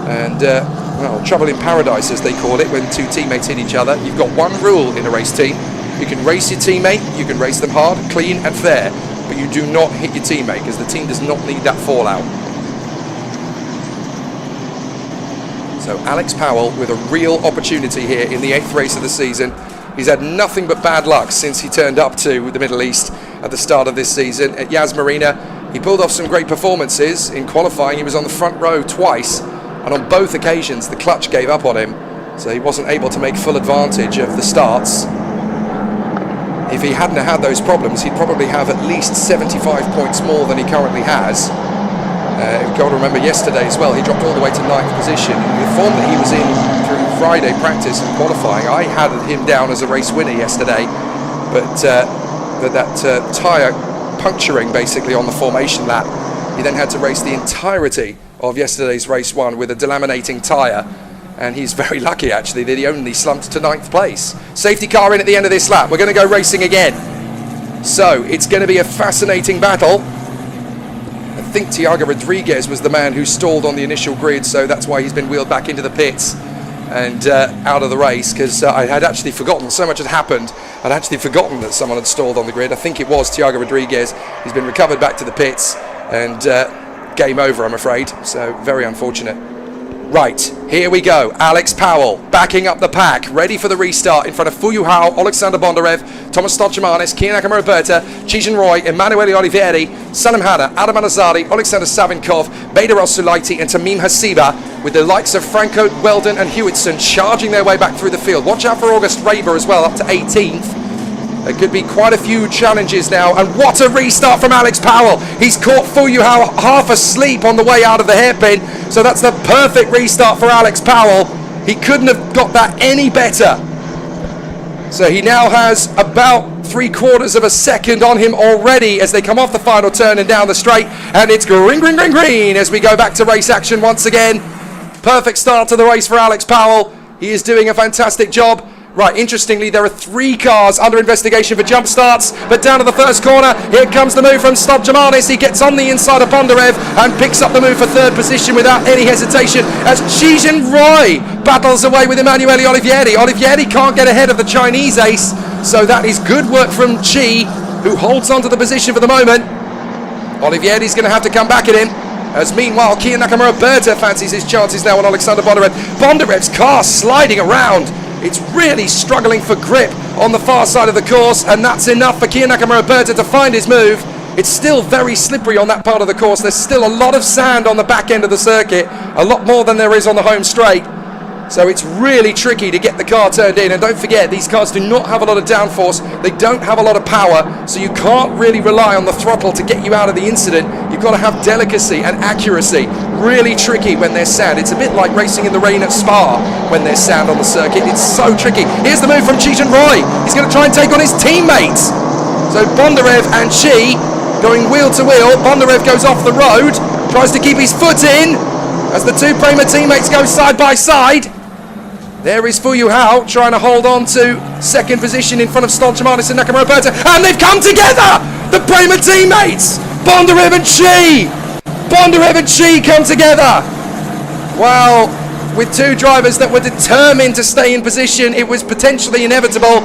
And, well, trouble in paradise, as they call it, when two teammates hit each other. You've got one rule in a race team. You can race your teammate, you can race them hard, clean and fair, but you do not hit your teammate, because the team does not need that fallout. So Alex Powell with a real opportunity here in the 8th race of the season. He's had nothing but bad luck since he turned up to the Middle East at the start of this season. At Yas Marina, he pulled off some great performances. In qualifying, he was on the front row twice, and on both occasions the clutch gave up on him, so he wasn't able to make full advantage of the starts. If he hadn't had those problems, he'd probably have at least 75 points more than he currently has. You've got to remember yesterday as well, he dropped all the way to 9th position. The form that he was in through Friday practice and qualifying, I had him down as a race winner yesterday, but that tyre puncturing basically on the formation lap, he then had to race the entirety of yesterday's race 1 with a delaminating tyre, and he's very lucky actually that he only slumped to 9th place. Safety car in at the end of this lap. We're going to go racing again. So it's going to be a fascinating battle. I think Tiago Rodriguez was the man who stalled on the initial grid, so that's why he's been wheeled back into the pits. and out of the race, because I had actually forgotten, so much had happened, I'd actually forgotten that someone had stalled on the grid. I think it was Tiago Rodriguez. He's been recovered back to the pits, and game over, I'm afraid, so very unfortunate. Right, here we go. Alex Powell backing up the pack, ready for the restart in front of Fu Yuhao, Alexander Bondarev, Thomas Stolchemanis, Kian Nakamura-Berta, Chijin Roy, Emanuele Olivieri, Salim Hanna, Adam Anazari, Alexander Savinkov, Bader El-Sulaiti and Tamim Hasiba, with the likes of Franco, Weldon and Hewitson charging their way back through the field. Watch out for August Raber as well, up to 18th. There could be quite a few challenges now, and what a restart from Alex Powell. He's caught Fu Yuhao half asleep on the way out of the hairpin, so that's the perfect restart for Alex Powell. He couldn't have got that any better. So he now has about 3/4 of a second on him already as they come off the final turn and down the straight, and it's green, green, green, green as we go back to race action once again. Perfect start to the race for Alex Powell. He is doing a fantastic job. Right, interestingly, there are 3 cars under investigation for jump starts, but down to the first corner, here comes the move from Stolchemanis. He gets on the inside of Bondarev and picks up the move for 3rd position without any hesitation as Chijin Roy battles away with Emanuele Olivieri. Olivieri can't get ahead of the Chinese ace, so that is good work from Chi, who holds on to the position for the moment. Olivieri's going to have to come back at him, as meanwhile Kian Nakamura-Berta fancies his chances now on Alexander Bondarev. Bondarev's car sliding around. It's really struggling for grip on the far side of the course, and that's enough for Kian Nakamura-Berta to find his move. It's still very slippery on that part of the course. There's still a lot of sand on the back end of the circuit, a lot more than there is on the home straight. So it's really tricky to get the car turned in, and don't forget, these cars do not have a lot of downforce, they don't have a lot of power, so you can't really rely on the throttle to get you out of the incident. You've got to have delicacy and accuracy. Really tricky when there's sand. It's a bit like racing in the rain at Spa when there's sand on the circuit. It's so tricky. Here's the move from Chijin Roy. He's going to try and take on his teammates. So Bondarev and Chi going wheel to wheel. Bondarev goes off the road, tries to keep his foot in as the 2 Prema teammates go side by side. There is Fu Yuhao trying to hold on to 2nd position in front of Stolchemanis and Nakamura-Berta, and they've come together! The Prema teammates! Bondarev and Chi! Bondarev and Chi come together! Well, with 2 drivers that were determined to stay in position, it was potentially inevitable,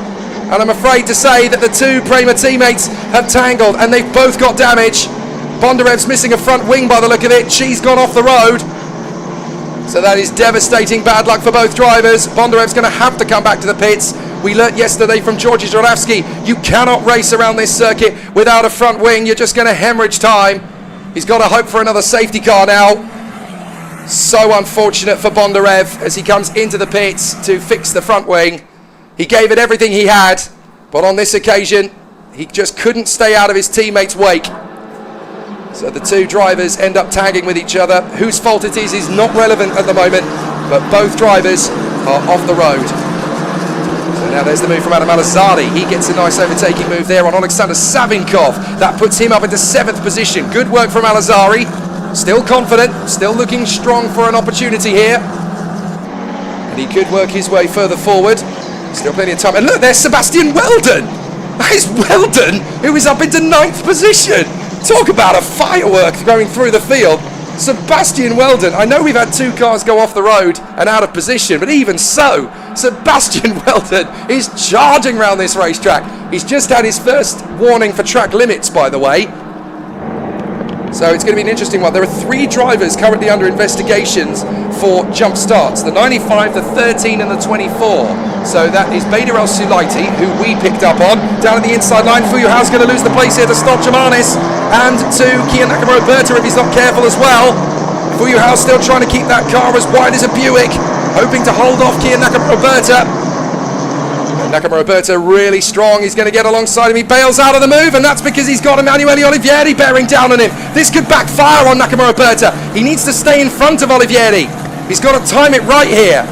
and I'm afraid to say that the 2 Prema teammates have tangled, and they've both got damage. Bondarev's missing a front wing by the look of it. Chi's gone off the road. So that is devastating bad luck for both drivers. Bondarev's going to have to come back to the pits. We learnt yesterday from Georgi Żurawski, you cannot race around this circuit without a front wing. You're just going to hemorrhage time. He's got to hope for another safety car now. So unfortunate for Bondarev as he comes into the pits to fix the front wing. He gave it everything he had, but on this occasion, he just couldn't stay out of his teammates' wake. So the 2 drivers end up tagging with each other. Whose fault it is not relevant at the moment, but both drivers are off the road. So now there's the move from Adam Alazari. He gets a nice overtaking move there on Alexander Savinkov. That puts him up into 7th position. Good work from Alazari. Still confident, still looking strong for an opportunity here. And he could work his way further forward. Still plenty of time. And look, there's Sebastian Weldon. That is Weldon, who is up into 9th position. Talk about a firework going through the field. Sebastian Weldon, I know we've had 2 cars go off the road and out of position, but even so, Sebastian Weldon is charging around this racetrack. He's just had his first warning for track limits, by the way. So it's going to be an interesting one. There are 3 drivers currently under investigations for jump starts. The 95, the 13 and the 24. So that is Bader El-Sulaiti, who we picked up on. Down at the inside line, Fu Yuhao's going to lose the place here to Stolchemanis and to Kian Nakamura-Berta if he's not careful as well. Fu Yuhao still trying to keep that car as wide as a Buick, hoping to hold off Kian Nakamura-Berta. Nakamura-Berta really strong. He's going to get alongside him. He bails out of the move, and that's because he's got Emanuele Olivieri bearing down on him. This could backfire on Nakamura-Berta. He needs to stay in front of Olivieri. He's got to time it right here.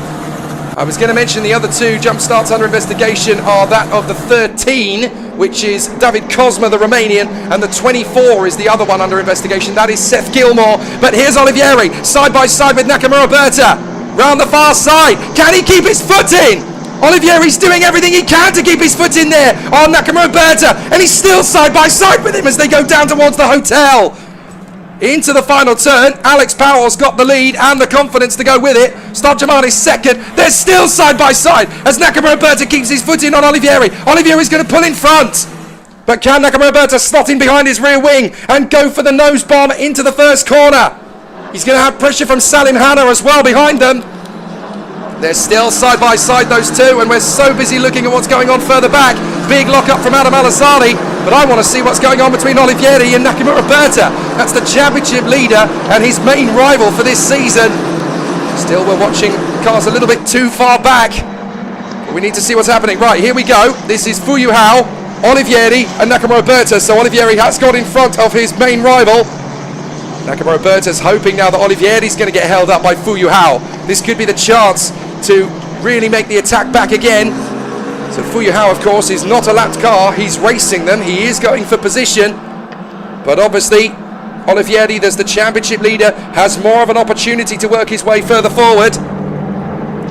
I was going to mention the other 2 jump starts under investigation are that of the 13, which is David Kozma, the Romanian, and the 24 is the other one under investigation. That is Seth Gilmore. But here's Olivieri, side by side with Nakamura-Berta. Round the far side. Can he keep his foot in? Olivieri's doing everything he can to keep his foot in there on Nakamura-Berta, and he's still side by side with him as they go down towards the hotel. into the final turn. Alex Powell's got the lead and the confidence to go with it. Stojamani's second. They're still side by side as Nakamura Berta keeps his foot in on Olivieri. Olivieri's going to pull in front. But can Nakamura Berta slot in behind his rear wing and go for the nose bomb into the first corner? He's going to have pressure from Salim Hanna as well behind them. They're still side by side, those two, and we're so busy looking at what's going on further back. Big lock up from Adam Alazzani, but I want to see what's going on between Olivieri and Nakamura Berta. That's the championship leader and his main rival for this season. Still, we're watching cars a little bit too far back. We need to see what's happening. Right, here we go. This is Fu Yuhao, Olivieri and Nakamura Berta. So Olivieri has got in front of his main rival. Nakamura Berta's hoping now that Olivieri's going to get held up by Fu Yuhao. This could be the chance to really make the attack back again. So Fu Yuhao, of course, is not a lapped car. He's racing them. He is going for position. But obviously, Olivieri, as the championship leader, has more of an opportunity to work his way further forward.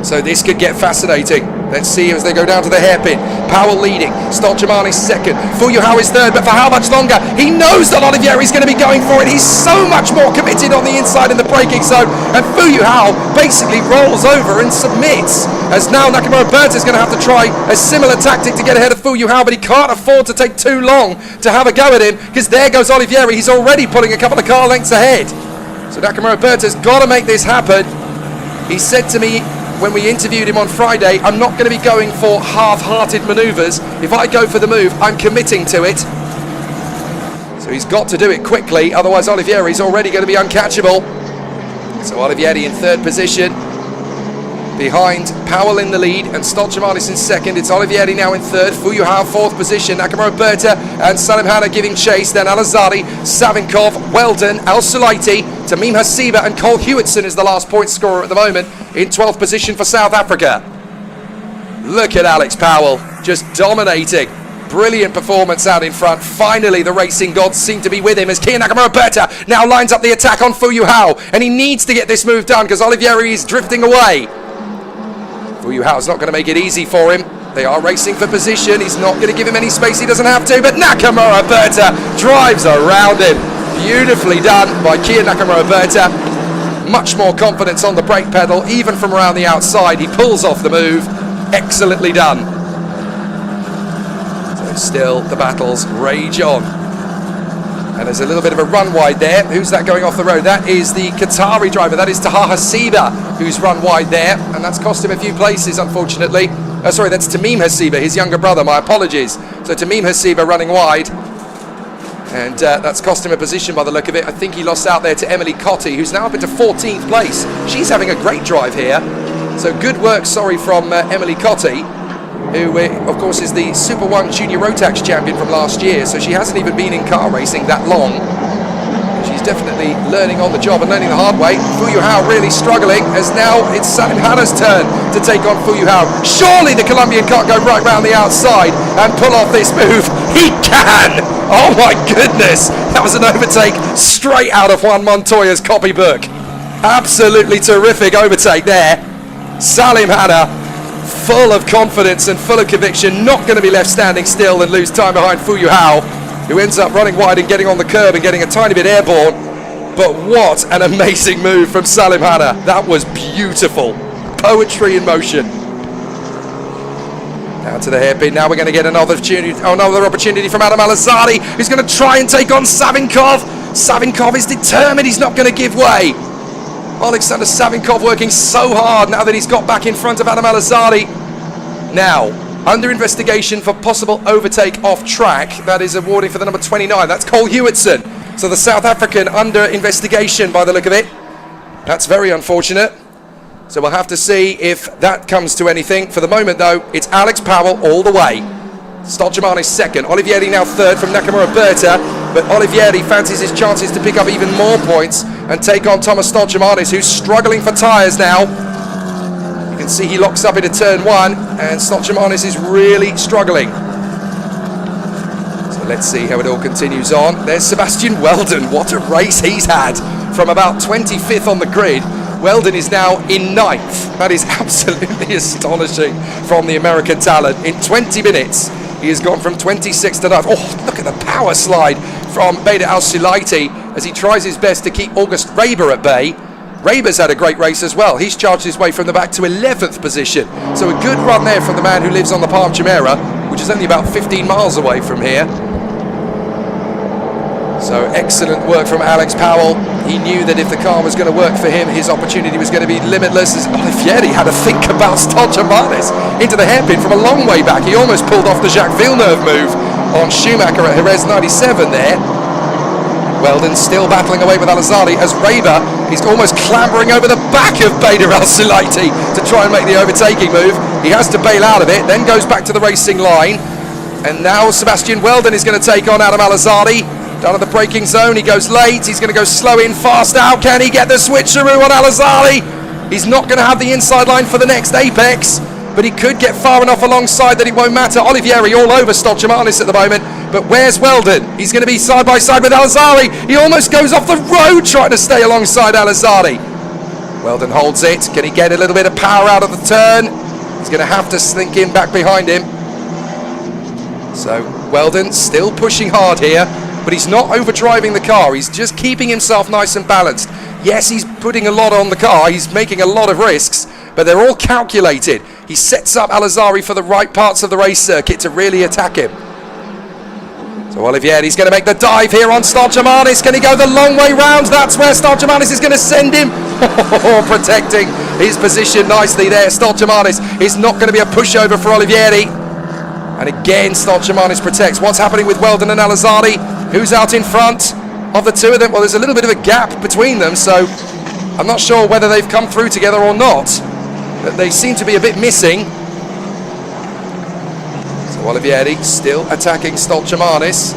So this could get fascinating. Let's see as they go down to the hairpin. Powell leading, Stolchamani's second, Fu Yuhao is third, but for how much longer? He knows that Olivieri's going to be going for it. He's so much more committed on the inside in the braking zone, and Fu Yuhao basically rolls over and submits, as now Nakamura Berta is going to have to try a similar tactic to get ahead of Fu Yuhao, but he can't afford to take too long to have a go at him, because there goes Olivieri. He's already pulling a couple of car lengths ahead. So Nakamura Berta's got to make this happen. He said to me when we interviewed him on Friday, I'm not going to be going for half-hearted manoeuvres. If I go for the move, I'm committing to it. So he's got to do it quickly, otherwise Olivieri's already going to be uncatchable. So Olivieri in third position, behind Powell in the lead, and Stolchamanis in second. It's Olivieri now in third, Fu Yuhao fourth position, Nakamura Berta and Salim Hanna giving chase, then Alazzari, Savinkov, Weldon, Al Sulaiti, Tamim Hasiba and Cole Hewitson is the last point scorer at the moment in 12th position for South Africa. Look at Alex Powell, just dominating. Brilliant performance out in front. Finally, the racing gods seem to be with him as Kia Nakamura Berta now lines up the attack on Fu Yuhao, and he needs to get this move done because Olivieri is drifting away. Fu Yuhao's not going to make it easy for him. They are racing for position. He's not going to give him any space he doesn't have to, but Nakamura Berta drives around him. Beautifully done by Kia Nakamura Berta. Much more confidence on the brake pedal, even from around the outside. He pulls off the move. Excellently done. So still the battles rage on. And there's a little bit of a run wide there. Who's that going off the road? That is the Qatari driver. That is Taha Hasiba who's run wide there. And that's cost him a few places, unfortunately. Sorry, that's Tamim Hasiba, his younger brother. My apologies. So Tamim Hasiba running wide. And that's cost him a position by the look of it. I think he lost out there to Emily Cotti, who's now up into 14th place. She's having a great drive here. So good work, from Emily Cotti, who, of course, is the Super 1 Junior Rotax champion from last year. So she hasn't even been in car racing that long. She's definitely learning on the job and learning the hard way. Fu Yuhao really struggling, as now it's Salim Hanna's turn to take on Fu Yuhao. Surely the Colombian can't go right round the outside and pull off this move. He can! Oh my goodness! That was an overtake straight out of Juan Montoya's copybook. Absolutely terrific overtake there. Salim Hanna, full of confidence and full of conviction, not going to be left standing still and lose time behind Fu Yuhao, who ends up running wide and getting on the curb and getting a tiny bit airborne. But what an amazing move from Salim Hanna. That was beautiful. Poetry in motion. Now to the hairpin. Now we're going to get another opportunity from Adam Alazzari, who's going to try and take on Savinkov. Savinkov is determined. He's not going to give way. Alexander Savinkov working so hard now that he's got back in front of Adam Alazzari. Now, under investigation for possible overtake off track. That is a warning for the number 29. That's Cole Hewitson. So the South African under investigation by the look of it. That's very unfortunate. So we'll have to see if that comes to anything. For the moment, though, it's Alex Powell all the way. Stolchamani second. Olivieri now third from Nakamura Berta. But Olivieri fancies his chances to pick up even more points and take on Thomas Stolchamanis, who's struggling for tyres now. You can see he locks up into turn one, and Stolchamanis is really struggling. So let's see how it all continues on. There's Sebastian Weldon. What a race he's had. From about 25th on the grid, Weldon is now in 9th. That is absolutely astonishing from the American talent. In 20 minutes, he has gone from 26th to 9th. Oh, look at the power slide from Beda Al Sulaiti as he tries his best to keep August Reber at bay. Reber's had a great race as well. He's charged his way from the back to 11th position. So a good run there from the man who lives on the Palm Jumeirah, which is only about 15 miles away from here. So excellent work from Alex Powell. He knew that if the car was going to work for him, his opportunity was going to be limitless, as Olivieri had to think about Stoltemanis into the hairpin from a long way back. He almost pulled off the Jacques Villeneuve move on Schumacher at Jerez 97 there. Weldon still battling away with Al-Azadi as Reber is almost clambering over the back of Bader Al-Sulaiti to try and make the overtaking move. He has to bail out of it, then goes back to the racing line. And now Sebastian Weldon is going to take on Adam Al-Azadi. Down at the braking zone, he goes late, he's going to go slow in, fast out. Can he get the switcheroo on Al-Azadi? He's not going to have the inside line for the next apex, but he could get far enough alongside that it won't matter. Olivieri all over Stoltemanis at the moment, but where's Weldon? He's going to be side by side with Al-Azadi. He almost goes off the road trying to stay alongside Al-Azadi. Weldon holds it. Can he get a little bit of power out of the turn? He's going to have to slink in back behind him. So Weldon still pushing hard here, but he's not overdriving the car. He's just keeping himself nice and balanced. Yes, he's putting a lot on the car. He's making a lot of risks, but they're all calculated. He sets up Al-Azadi for the right parts of the race circuit to really attack him. So Olivieri's going to make the dive here on Stoltemanis. Can he go the long way round? That's where Stoltemanis is going to send him. Protecting his position nicely there. Stoltemanis is not going to be a pushover for Olivieri. And again, Stoltemanis protects. What's happening with Weldon and Al-Azadi? Who's out in front of the two of them? Well, there's a little bit of a gap between them, so I'm not sure whether they've come through together or not. But they seem to be a bit missing. So Olivieri still attacking Stoltemanis.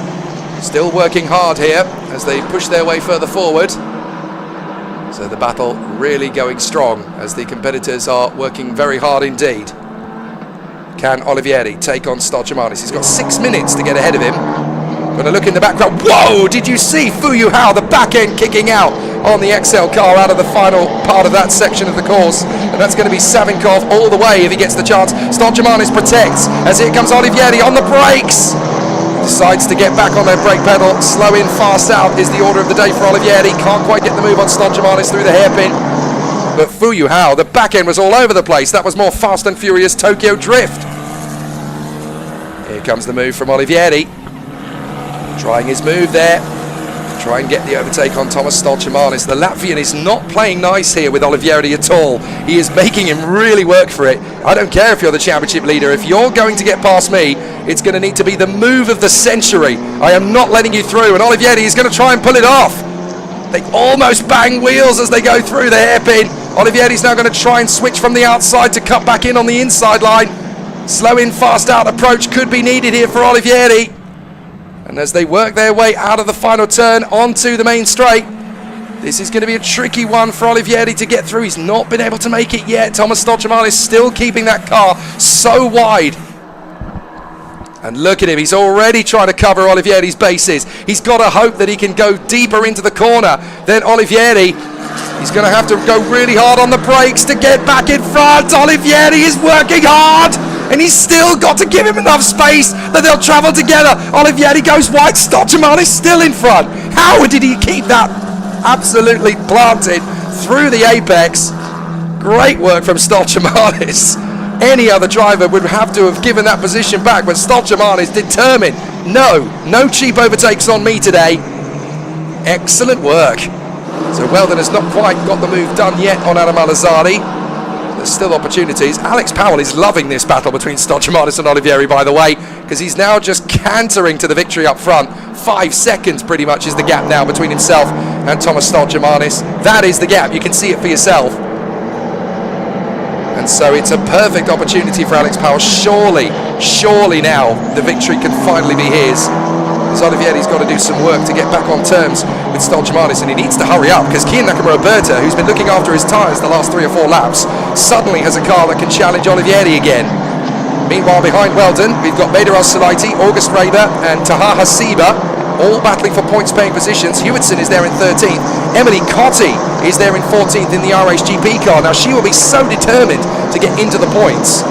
Still working hard here as they push their way further forward. So the battle really going strong as the competitors are working very hard indeed. Can Olivieri take on Stoltemanis? He's got 6 minutes to get ahead of him. Going to look in the background. Whoa! Did you see Fuyu Hao, the back end kicking out on the XL car out of the final part of that section of the course? And that's going to be Savinkov all the way if he gets the chance. Stoltemanis protects as here comes Olivieri on the brakes. Decides to get back on their brake pedal. Slow in, fast out is the order of the day for Olivieri. Can't quite get the move on Stoltemanis through the hairpin. But Fuyu Hao, the back end was all over the place. That was more Fast and Furious Tokyo Drift. Here comes the move from Olivieri. Trying his move there. Try and get the overtake on Thomas Stoltemanis. The Latvian is not playing nice here with Olivieri at all. He is making him really work for it. I don't care if you're the championship leader. If you're going to get past me, it's going to need to be the move of the century. I am not letting you through. And Olivieri is going to try and pull it off. They almost bang wheels as they go through the hairpin. Olivieri's now going to try and switch from the outside to cut back in on the inside line. Slow in, fast out approach could be needed here for Olivieri. And as they work their way out of the final turn onto the main straight, this is going to be a tricky one for Olivieri to get through. He's not been able to make it yet. Thomas Stoltemanis still keeping that car so wide. And look at him, he's already trying to cover Olivieri's bases. He's got to hope that he can go deeper into the corner than Olivieri. He's going to have to go really hard on the brakes to get back in front. Olivieri is working hard, and he's still got to give him enough space that they'll travel together. Olivieri goes wide, Stoltemanis still in front. How did he keep that absolutely planted through the apex? Great work from Stoltemanis. Any other driver would have to have given that position back, but Stoltemanis determined. No cheap overtakes on me today. Excellent work. So Weldon has not quite got the move done yet on Adam Al-Azadi. There's still opportunities. Alex Powell is loving this battle between Stoltemanis and Olivieri, by the way, because he's now just cantering to the victory up front. 5 seconds pretty much is the gap now between himself and Thomas Stoltemanis. That is the gap. You can see it for yourself. And so it's a perfect opportunity for Alex Powell. Surely now the victory can finally be his. As Olivieri's got to do some work to get back on terms with Stoltemanis, and he needs to hurry up because Kian Nakamura-Berta, who's been looking after his tyres the last 3 or 4 laps, suddenly has a car that can challenge Olivieri again. Meanwhile, behind Weldon, we've got Bader Al-Sulaiti, August Reber and Taha Hasiba, all battling for points-paying positions. Hewitson is there in 13th. Emily Cotti is there in 14th in the RHGP car. Now, she will be so determined to get into the points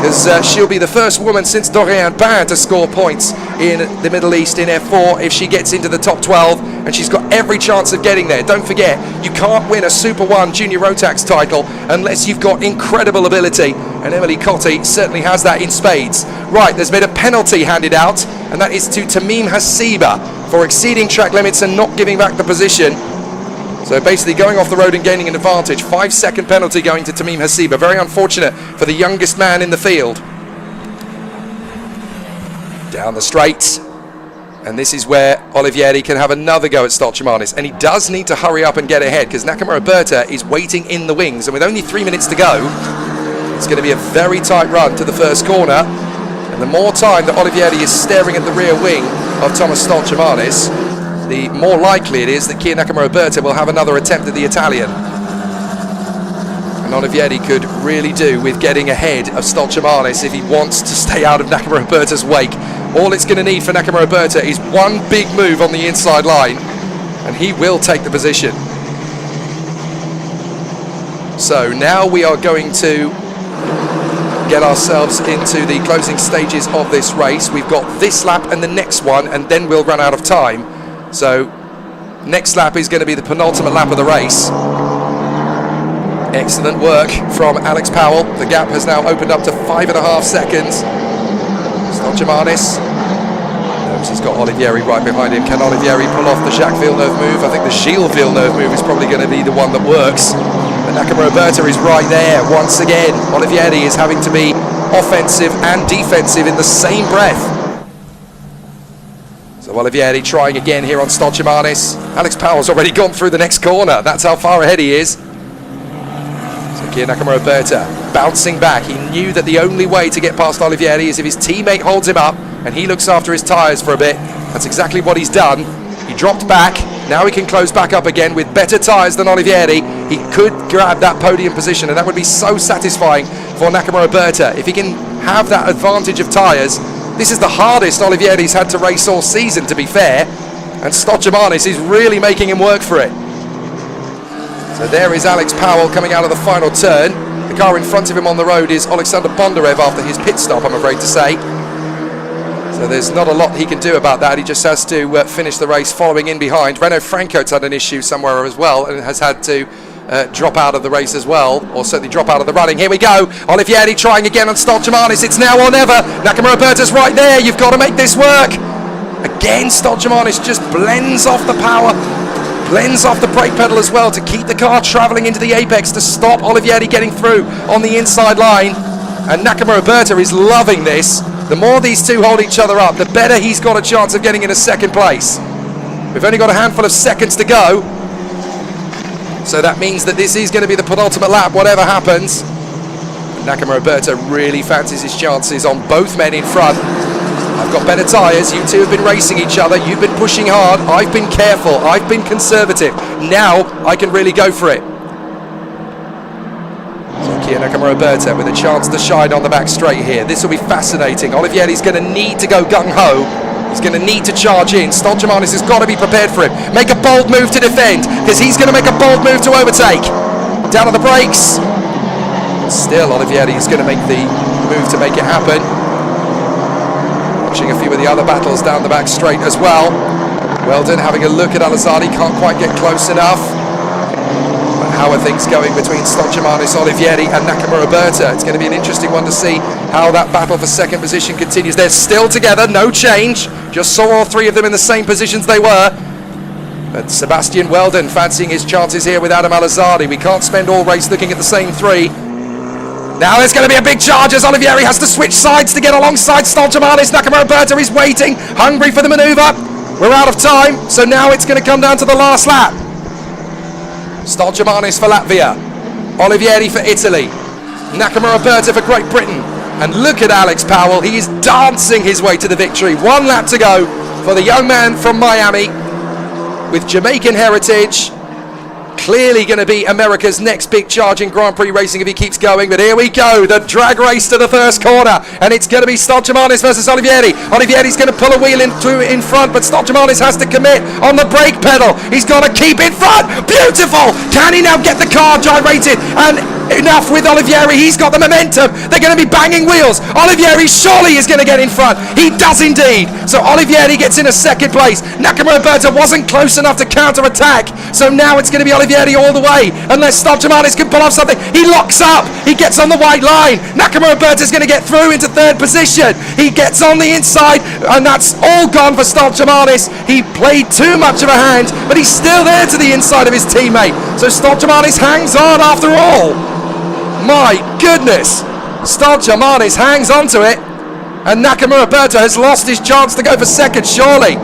because she'll be the first woman since Dorian Bain to score points in the Middle East in F4 if she gets into the top 12. and she's got every chance of getting there. Don't forget, you can't win a Super 1 Junior Rotax title unless you've got incredible ability, and Emily Cotti certainly has that in spades. Right, there's been a penalty handed out, and that is to Tamim Hasiba for exceeding track limits and not giving back the position. So basically going off the road and gaining an advantage. 5-second penalty going to Tamim Hasiba. Very unfortunate for the youngest man in the field. Down the straight. And this is where Olivieri can have another go at Stolchemanis. And he does need to hurry up and get ahead because Nakamura Berta is waiting in the wings. And with only 3 minutes to go, it's going to be a very tight run to the first corner. And the more time that Olivieri is staring at the rear wing of Thomas Stolchemanis, the more likely it is that Kia Nakamura Berta will have another attempt at the Italian. And Olivieri could really do with getting ahead of Stolchemanis if he wants to stay out of Nakamura Berta's wake. All it's going to need for Nakamura Berta is one big move on the inside line, and he will take the position. So now we are going to get ourselves into the closing stages of this race. We've got this lap and the next one, and then we'll run out of time. So next lap is going to be the penultimate lap of the race. Excellent work from Alex Powell. The gap has now opened up to 5.5 seconds. Stolchemanis knows he's got Olivieri right behind him. Can Olivieri pull off the Jacques Villeneuve move? I think the Gilles Villeneuve move is probably going to be the one that works. But Nakamura Berta is right there once again. Olivieri is having to be offensive and defensive in the same breath. So Olivieri trying again here on Stolchemanis. Alex Powell's already gone through the next corner. That's how far ahead he is. So Kia Nakamura Berta bouncing back. He knew that the only way to get past Olivieri is if his teammate holds him up and he looks after his tyres for a bit. That's exactly what he's done. He dropped back. Now he can close back up again with better tyres than Olivieri. He could grab that podium position, and that would be so satisfying for Nakamura Berta. If he can have that advantage of tyres. This is the hardest Olivieri's had to race all season, to be fair, and Stolchemanis is really making him work for it. So there is Alex Powell coming out of the final turn. The car in front of him on the road is Alexander Bondarev after his pit stop, I'm afraid to say. So there's not a lot he can do about that. He just has to finish the race following in behind. Renaud Franco's had an issue somewhere as well and has had to drop out of the race as well, or certainly drop out of the running. Here we go. Olivieri trying again on Stolchemanis. It's now or never. Nakamura Berta's right there. You've got to make this work. Again, Stolchemanis just blends off the power, blends off the brake pedal as well to keep the car travelling into the apex to stop Olivieri getting through on the inside line. And Nakamura Berta is loving this. The more these two hold each other up, the better he's got a chance of getting into second place. We've only got a handful of seconds to go. So that means that this is going to be the penultimate lap, whatever happens. Nakamura Berta really fancies his chances on both men in front. I've got better tyres. You two have been racing each other. You've been pushing hard. I've been careful. I've been conservative. Now I can really go for it. So Kia Nakamura Berta with a chance to shine on the back straight here. This will be fascinating. Olivieri's going to need to go gung-ho. He's going to need to charge in. Stolchemanis has got to be prepared for him. Make a bold move to defend, because he's going to make a bold move to overtake. Down on the brakes. Still, Olivieri is going to make the move to make it happen. Watching a few of the other battles down the back straight as well. Weldon having a look at Alizardi. Can't quite get close enough. But how are things going between Stolchemanis, Olivieri and Nakamura Berta? It's going to be an interesting one to see how that battle for second position continues. They're still together, no change. Just saw all three of them in the same positions they were. But Sebastian Weldon fancying his chances here with Adam Alizardi. We can't spend all race looking at the same three. Now there's going to be a big charge as Olivieri has to switch sides to get alongside Stolchemanis. Nakamura Berta is waiting, hungry for the manoeuvre. We're out of time, so now it's going to come down to the last lap. Stolchemanis for Latvia, Olivieri for Italy, Nakamura Berta for Great Britain. And look at Alex Powell, he is dancing his way to the victory. 1 lap to go for the young man from Miami with Jamaican heritage. Clearly going to be America's next big charge in Grand Prix racing if he keeps going. But here we go, the drag race to the first corner. And it's going to be Stolchemanis versus Olivieri. Olivieri's going to pull a wheel in front, but Stolchemanis has to commit on the brake pedal. He's got to keep in front. Beautiful! Can he now get the car gyrated and enough with Olivieri. He's got the momentum. They're going to be banging wheels. Olivieri surely is going to get in front. He does indeed. So Olivieri gets in a second place. Nakamura Berta wasn't close enough to counter-attack. So now it's going to be Olivieri all the way. Unless Stovjamanis can pull off something. He locks up. He gets on the white line. Nakamura Berta is going to get through into third position. He gets on the inside, and that's all gone for Stovjamanis. He played too much of a hand, but he's still there to the inside of his teammate. So Stovjamanis hangs on after all. My goodness. Stovjamanis hangs on to it, and Nakamura Berta has lost his chance to go for second, surely.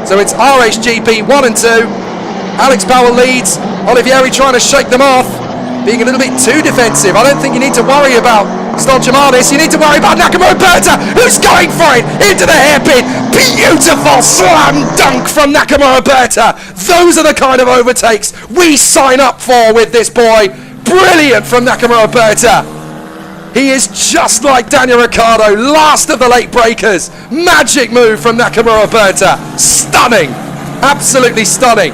So it's RHGP 1 and 2. Alex Powell leads. Olivieri trying to shake them off, being a little bit too defensive. I don't think you need to worry about Stovjamanis. You need to worry about Nakamura Berta, who's going for it into the hairpin. Beautiful slam dunk from Nakamura Berta. Those are the kind of overtakes we sign up for with this boy. Brilliant from Nakamura Berta. He is just like Daniel Ricciardo, last of the late breakers. Magic move from Nakamura Berta. Stunning. Absolutely stunning.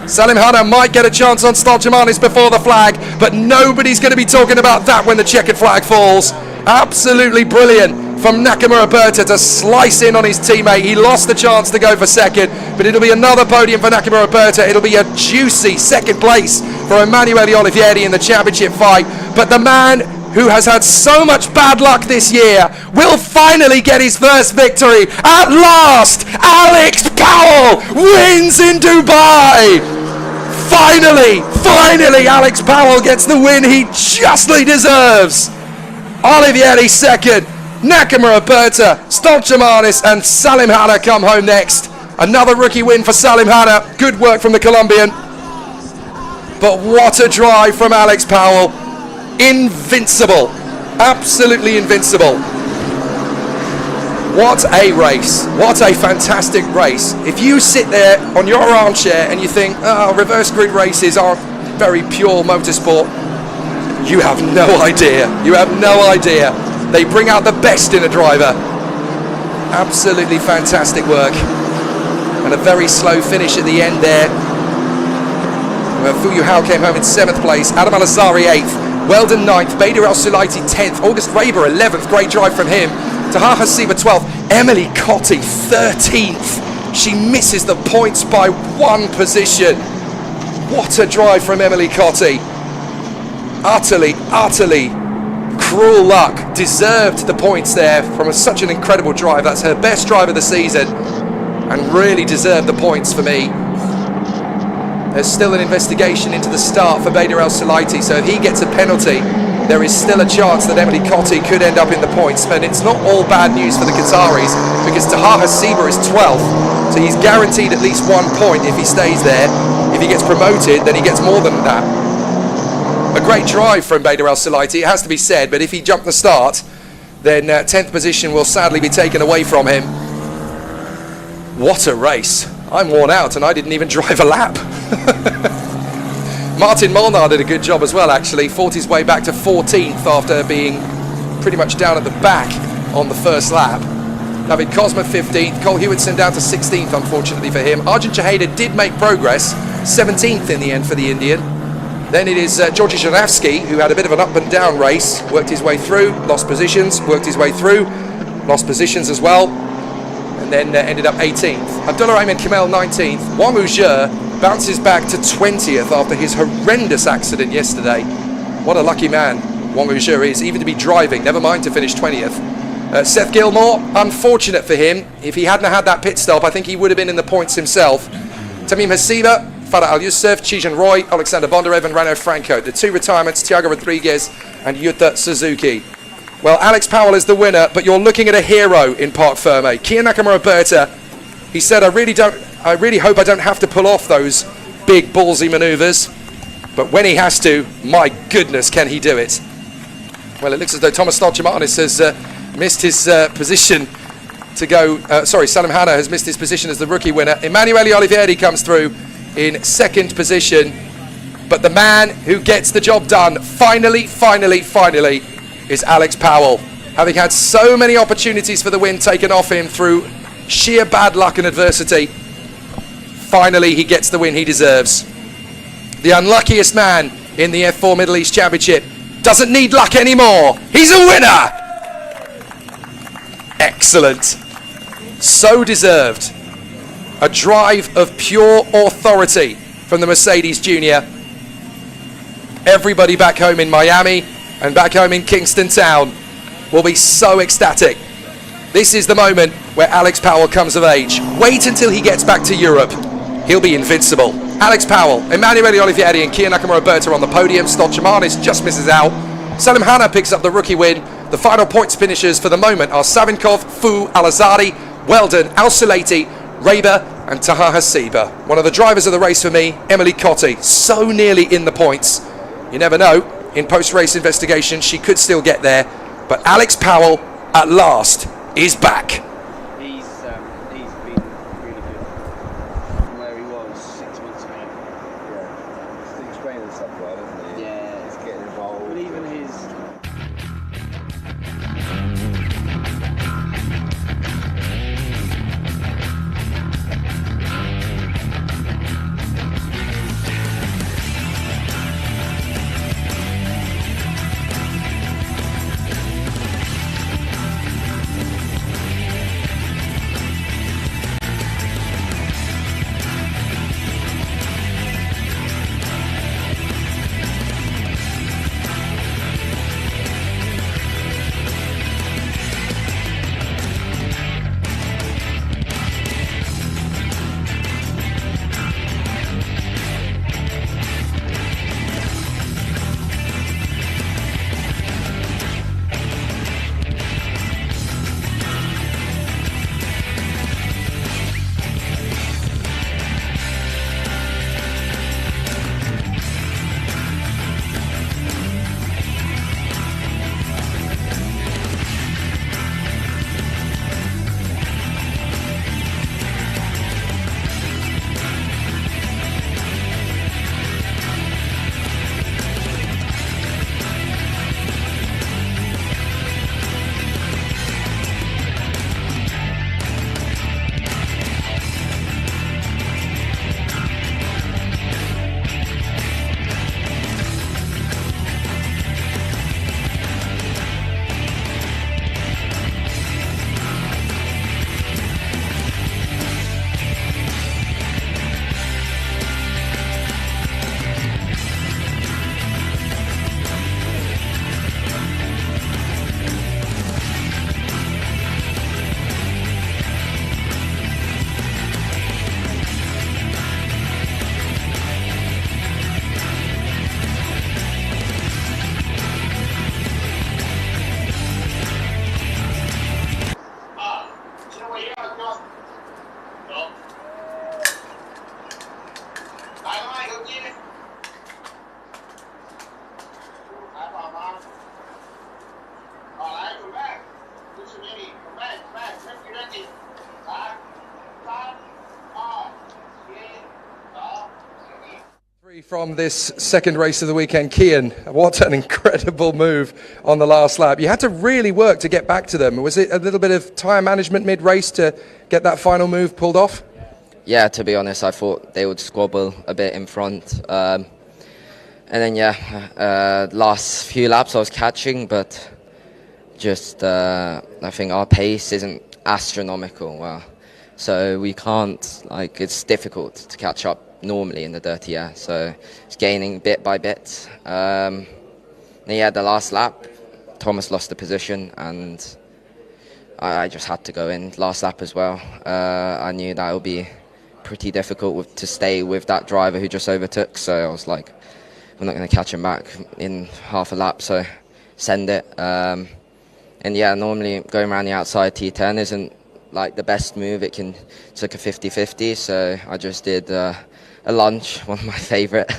Salim Hanna might get a chance on Stovjamanis before the flag, but nobody's going to be talking about that when the checkered flag falls. Absolutely brilliant from Nakamura Berta to slice in on his teammate. He lost the chance to go for second, but it'll be another podium for Nakamura Berta. It'll be a juicy second place for Emanuele Olivieri in the championship fight. But the man who has had so much bad luck this year will finally get his first victory. At last, Alex Powell wins in Dubai. Finally, Alex Powell gets the win he justly deserves. Olivieri second, Nakamura Berta, Stovjamanis and Salim Hanna come home next. Another rookie win for Salim Hanna. Good work from the Colombian. But what a drive from Alex Powell. Invincible. Absolutely invincible. What a race. What a fantastic race. If you sit there on your armchair and you think, oh, reverse grid races aren't very pure motorsport, you have no idea. You have no idea. They bring out the best in a driver. Absolutely fantastic work. And a very slow finish at the end there. Fuyu Hao came home in 7th place. Adam Al-Azari 8th. Weldon 9th. Bader El-Sulaiti 10th. August Raber 11th. Great drive from him. Taha Hasiba 12th. Emily Cotti 13th. She misses the points by 1 position. What a drive from Emily Cotti. Utterly cruel luck. Deserved the points there from such an incredible drive. That's her best drive of the season and really deserved the points for me. There's still an investigation into the start for Bader El-Sulaiti, so if he gets a penalty, there is still a chance that Emily Cotti could end up in the points. And it's not all bad news for the Qataris, because Taha Hasiba is 12th, so he's guaranteed at least 1 point if he stays there. If he gets promoted, then he gets more than that. A great drive from Bader El-Sulaiti, it has to be said, but if he jumped the start, then 10th position will sadly be taken away from him. What a race. I'm worn out and I didn't even drive a lap. Martin Molnar did a good job as well, actually. Fought his way back to 14th after being pretty much down at the back on the first lap. David Cosma 15th, Cole Hewitson down to 16th, unfortunately for him. Arjun Chaheda did make progress, 17th in the end for the Indian. Then it is Georgi Janavsky, who had a bit of an up and down race, worked his way through, lost positions, worked his way through, lost positions as well, and then ended up 18th. Abdullah Rahman Kamel 19th. Wang Wuzhe bounces back to 20th after his horrendous accident yesterday. What a lucky man Wang Wuzhe is, even to be driving, never mind to finish 20th. Seth Gilmore, unfortunate for him. If he hadn't had that pit stop, I think he would have been in the points himself. Tamim Hasiba, Farah Al-Youssef, Chijan Roy, Alexander Bondarev and Rano Franco. The 2 retirements, Thiago Rodriguez and Yuta Suzuki. Well, Alex Powell is the winner, but you're looking at a hero in Parc Ferme. Kia Nakamura Berta, he said, I really hope I don't have to pull off those big ballsy maneuvers. But when he has to, my goodness, can he do it? Well, it looks as though Thomas Stovjamanis has missed his position to go. Salim Hanna has missed his position as the rookie winner. Emanuele Olivieri comes through in 2nd position. But the man who gets the job done, finally, is Alex Powell. Having had so many opportunities for the win taken off him through sheer bad luck and adversity, finally he gets the win he deserves. The unluckiest man in the F4 Middle East Championship Doesn't need luck anymore. He's a winner. Excellent. So deserved. A drive of pure authority from the Mercedes Junior. Everybody back home in Miami and back home in Kingston Town will be so ecstatic. This is the moment where Alex Powell comes of age. Wait until he gets back to Europe. He'll be invincible. Alex Powell, Emanuele Olivieri and Kian Nakamura-Berta on the podium. Stolchamanis just misses out. Salim Hanna picks up the rookie win. The final points finishers for the moment are Savinkov, Fu, Alazadi, Weldon, Al-Sulati, Raber and Taha Hasiba. One of the drivers of the race for me, Emily Cotti, so nearly in the points. You never know, in post-race investigation she could still get there, but Alex Powell at last is back. He's been really good from where he was 6 months ago. Yeah, he's explaining stuff well, isn't he? Yeah, he's getting involved. but even his From this second race of the weekend, Kian, what an incredible move on the last lap. You had to really work to get back to them. Was it a little bit of tyre management mid-race to get that final move pulled off? Yeah, to be honest, I thought they would squabble a bit in front. And then, last few laps I was catching, but just I think our pace isn't astronomical. So we can't, it's difficult to catch up normally in the dirty air, so it's gaining bit by bit. The last lap, Thomas lost the position and I just had to go in last lap as well. I knew that would be pretty difficult to stay with that driver who just overtook, so I was like, we're not going to catch him back in half a lap, so send it. Normally going around the outside T10 isn't like the best move. It's like a 50-50, so I just did a lunge, one of my favourite.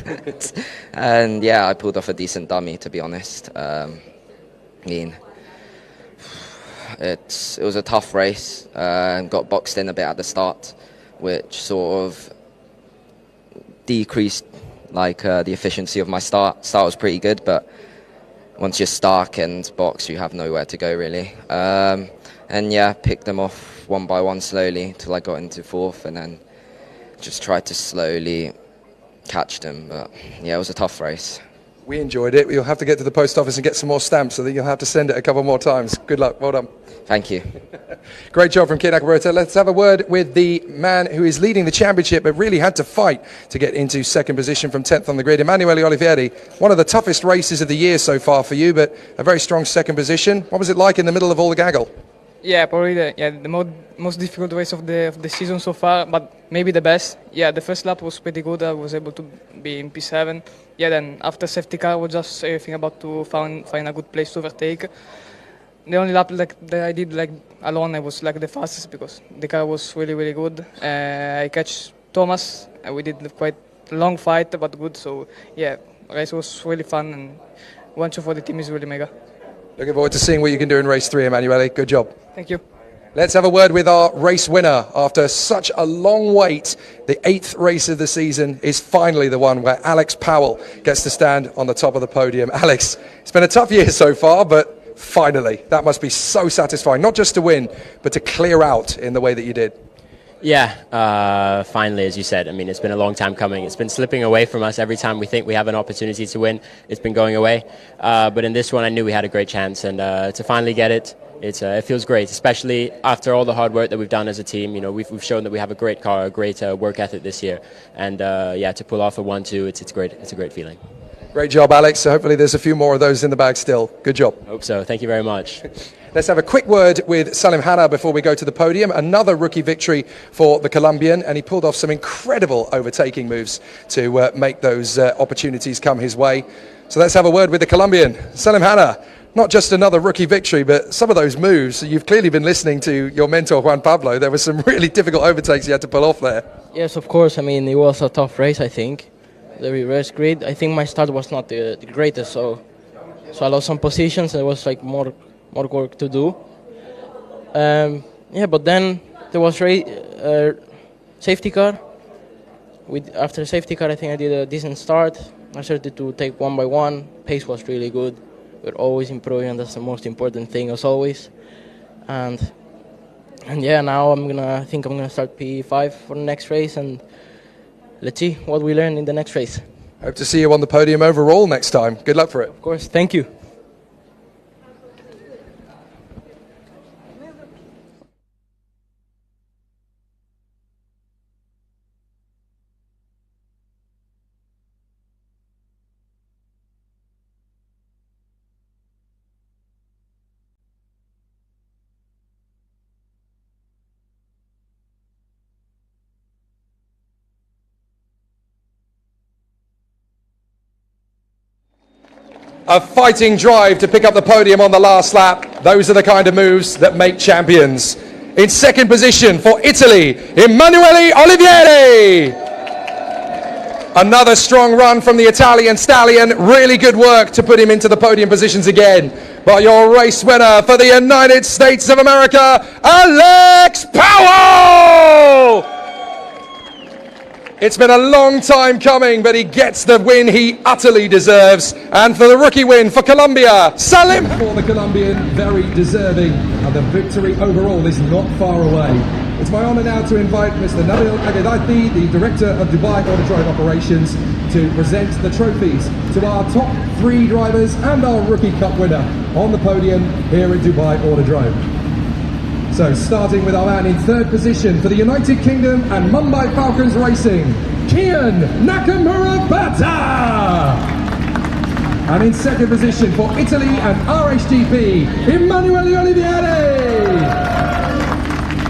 And I pulled off a decent dummy, to be honest. It was a tough race, got boxed in a bit at the start, which sort of decreased the efficiency of my start. Start was pretty good, but once you're stuck and box, you have nowhere to go really. Picked them off one by one slowly till I got into fourth, and then just tried to slowly catch them. But it was a tough race. We enjoyed it. You'll have to get to the post office and get some more stamps, so that you'll have to send it a couple more times. Good luck. Well done. Thank you. Great job from Kit Nakamura. Let's have a word with the man who is leading the championship, but really had to fight to get into second position from 10th on the grid. Emanuele Olivieri, one of the toughest races of the year so far for you, but a very strong second position. What was it like in the middle of all the gaggle? Yeah, probably the most difficult race of the season so far, but maybe the best. Yeah, the first lap was pretty good. I was able to be in P7. Yeah, then after safety car was just everything about to find a good place to overtake. The only lap that I did alone, I was the fastest because the car was really good. I catch Thomas. We did quite a long fight, but good. So yeah, race was really fun, and 1-2 for the team is really mega. Looking forward to seeing what you can do in race 3, Emanuele. Good job. Thank you. Let's have a word with our race winner. After such a long wait, the 8th race of the season is finally the one where Alex Powell gets to stand on the top of the podium. Alex, it's been a tough year so far, but finally, that must be so satisfying, not just to win, but to clear out in the way that you did. Yeah, finally, as you said. I mean, it's been a long time coming. It's been slipping away from us every time we think we have an opportunity to win. It's been going away. But in this one, I knew we had a great chance. And to finally get it, it feels great, especially after all the hard work that we've done as a team. You know, we've shown that we have a great car, a great work ethic this year. And yeah, to pull off a 1-2, it's great. It's a great feeling. Great job, Alex. So hopefully there's a few more of those in the bag still. Good job. Hope so. Thank you very much. Let's have a quick word with Salim Hanna before we go to the podium. Another rookie victory for the Colombian, and he pulled off some incredible overtaking moves to make those opportunities come his way. So let's have a word with the Colombian. Salim Hanna, not just another rookie victory, but some of those moves, you've clearly been listening to your mentor Juan Pablo. There were some really difficult overtakes you had to pull off there. Yes, of course. I mean, it was a tough race, I think. The reverse grid, I think my start was not the greatest, so I lost some positions. There was more work to do. Yeah, but then there was safety car. After safety car, I think I did a decent start. I started to take one by one. Pace was really good. We're always improving, and that's the most important thing, as always. And yeah, now I think I'm gonna start P5 for the next race, and let's see what we learn in the next race. Hope to see you on the podium overall next time. Good luck for it. Of course, thank you. A fighting drive to pick up the podium on the last lap. Those are the kind of moves that make champions. In second position for Italy, Emanuele Olivieri. Another strong run from the Italian stallion. Really good work to put him into the podium positions again. But your race winner for the United States of America, Alex Powell! It's been a long time coming, but he gets the win he utterly deserves. And for the rookie win for Colombia, Salim. For the Colombian, very deserving. And the victory overall is not far away. It's my honour now to invite Mr. Nabil Aghdati, the Director of Dubai Autodrome Operations, to present the trophies to our top 3 drivers and our Rookie Cup winner on the podium here at Dubai Autodrome. So starting with our man in third position for the United Kingdom and Mumbai Falcons Racing, Kian Nakamura-Bata! And in second position for Italy and RHGP, Emanuele Olivieri!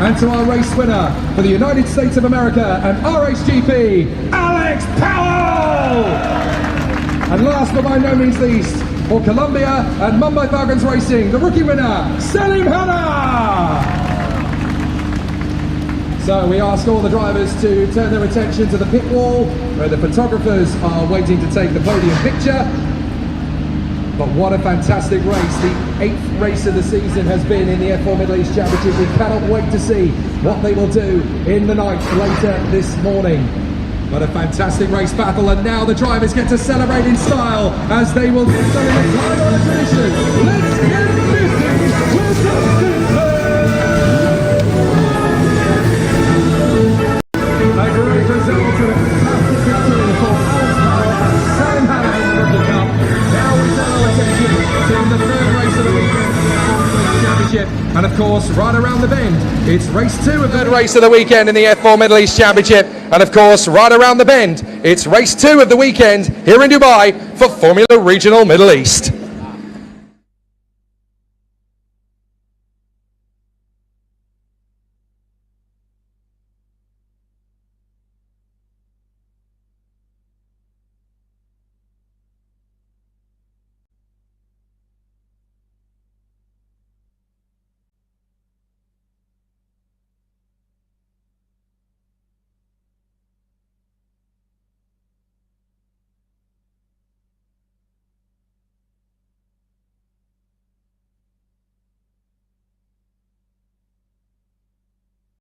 And to our race winner for the United States of America and RHGP, Alex Powell! And last but by no means least, for Colombia and Mumbai Falcons Racing, the rookie winner, Salim Hanna! So we ask all the drivers to turn their attention to the pit wall, where the photographers are waiting to take the podium picture. But what a fantastic race. The 8th race of the season has been in the F4 Middle East Championship. We cannot wait to see what they will do in the night later this morning. But a fantastic race battle, and now the drivers get to celebrate in style as they will do so in the time of the tradition. Let's get busy with the a great result and a fantastic victory for Alex Powell and Salim Hanna in the Rookie Cup. And of course, right around the bend, it's race 2 of the race of the weekend in the F4 Middle East Championship. And of course, right around the bend, it's race 2 of the weekend here in Dubai for Formula Regional Middle East.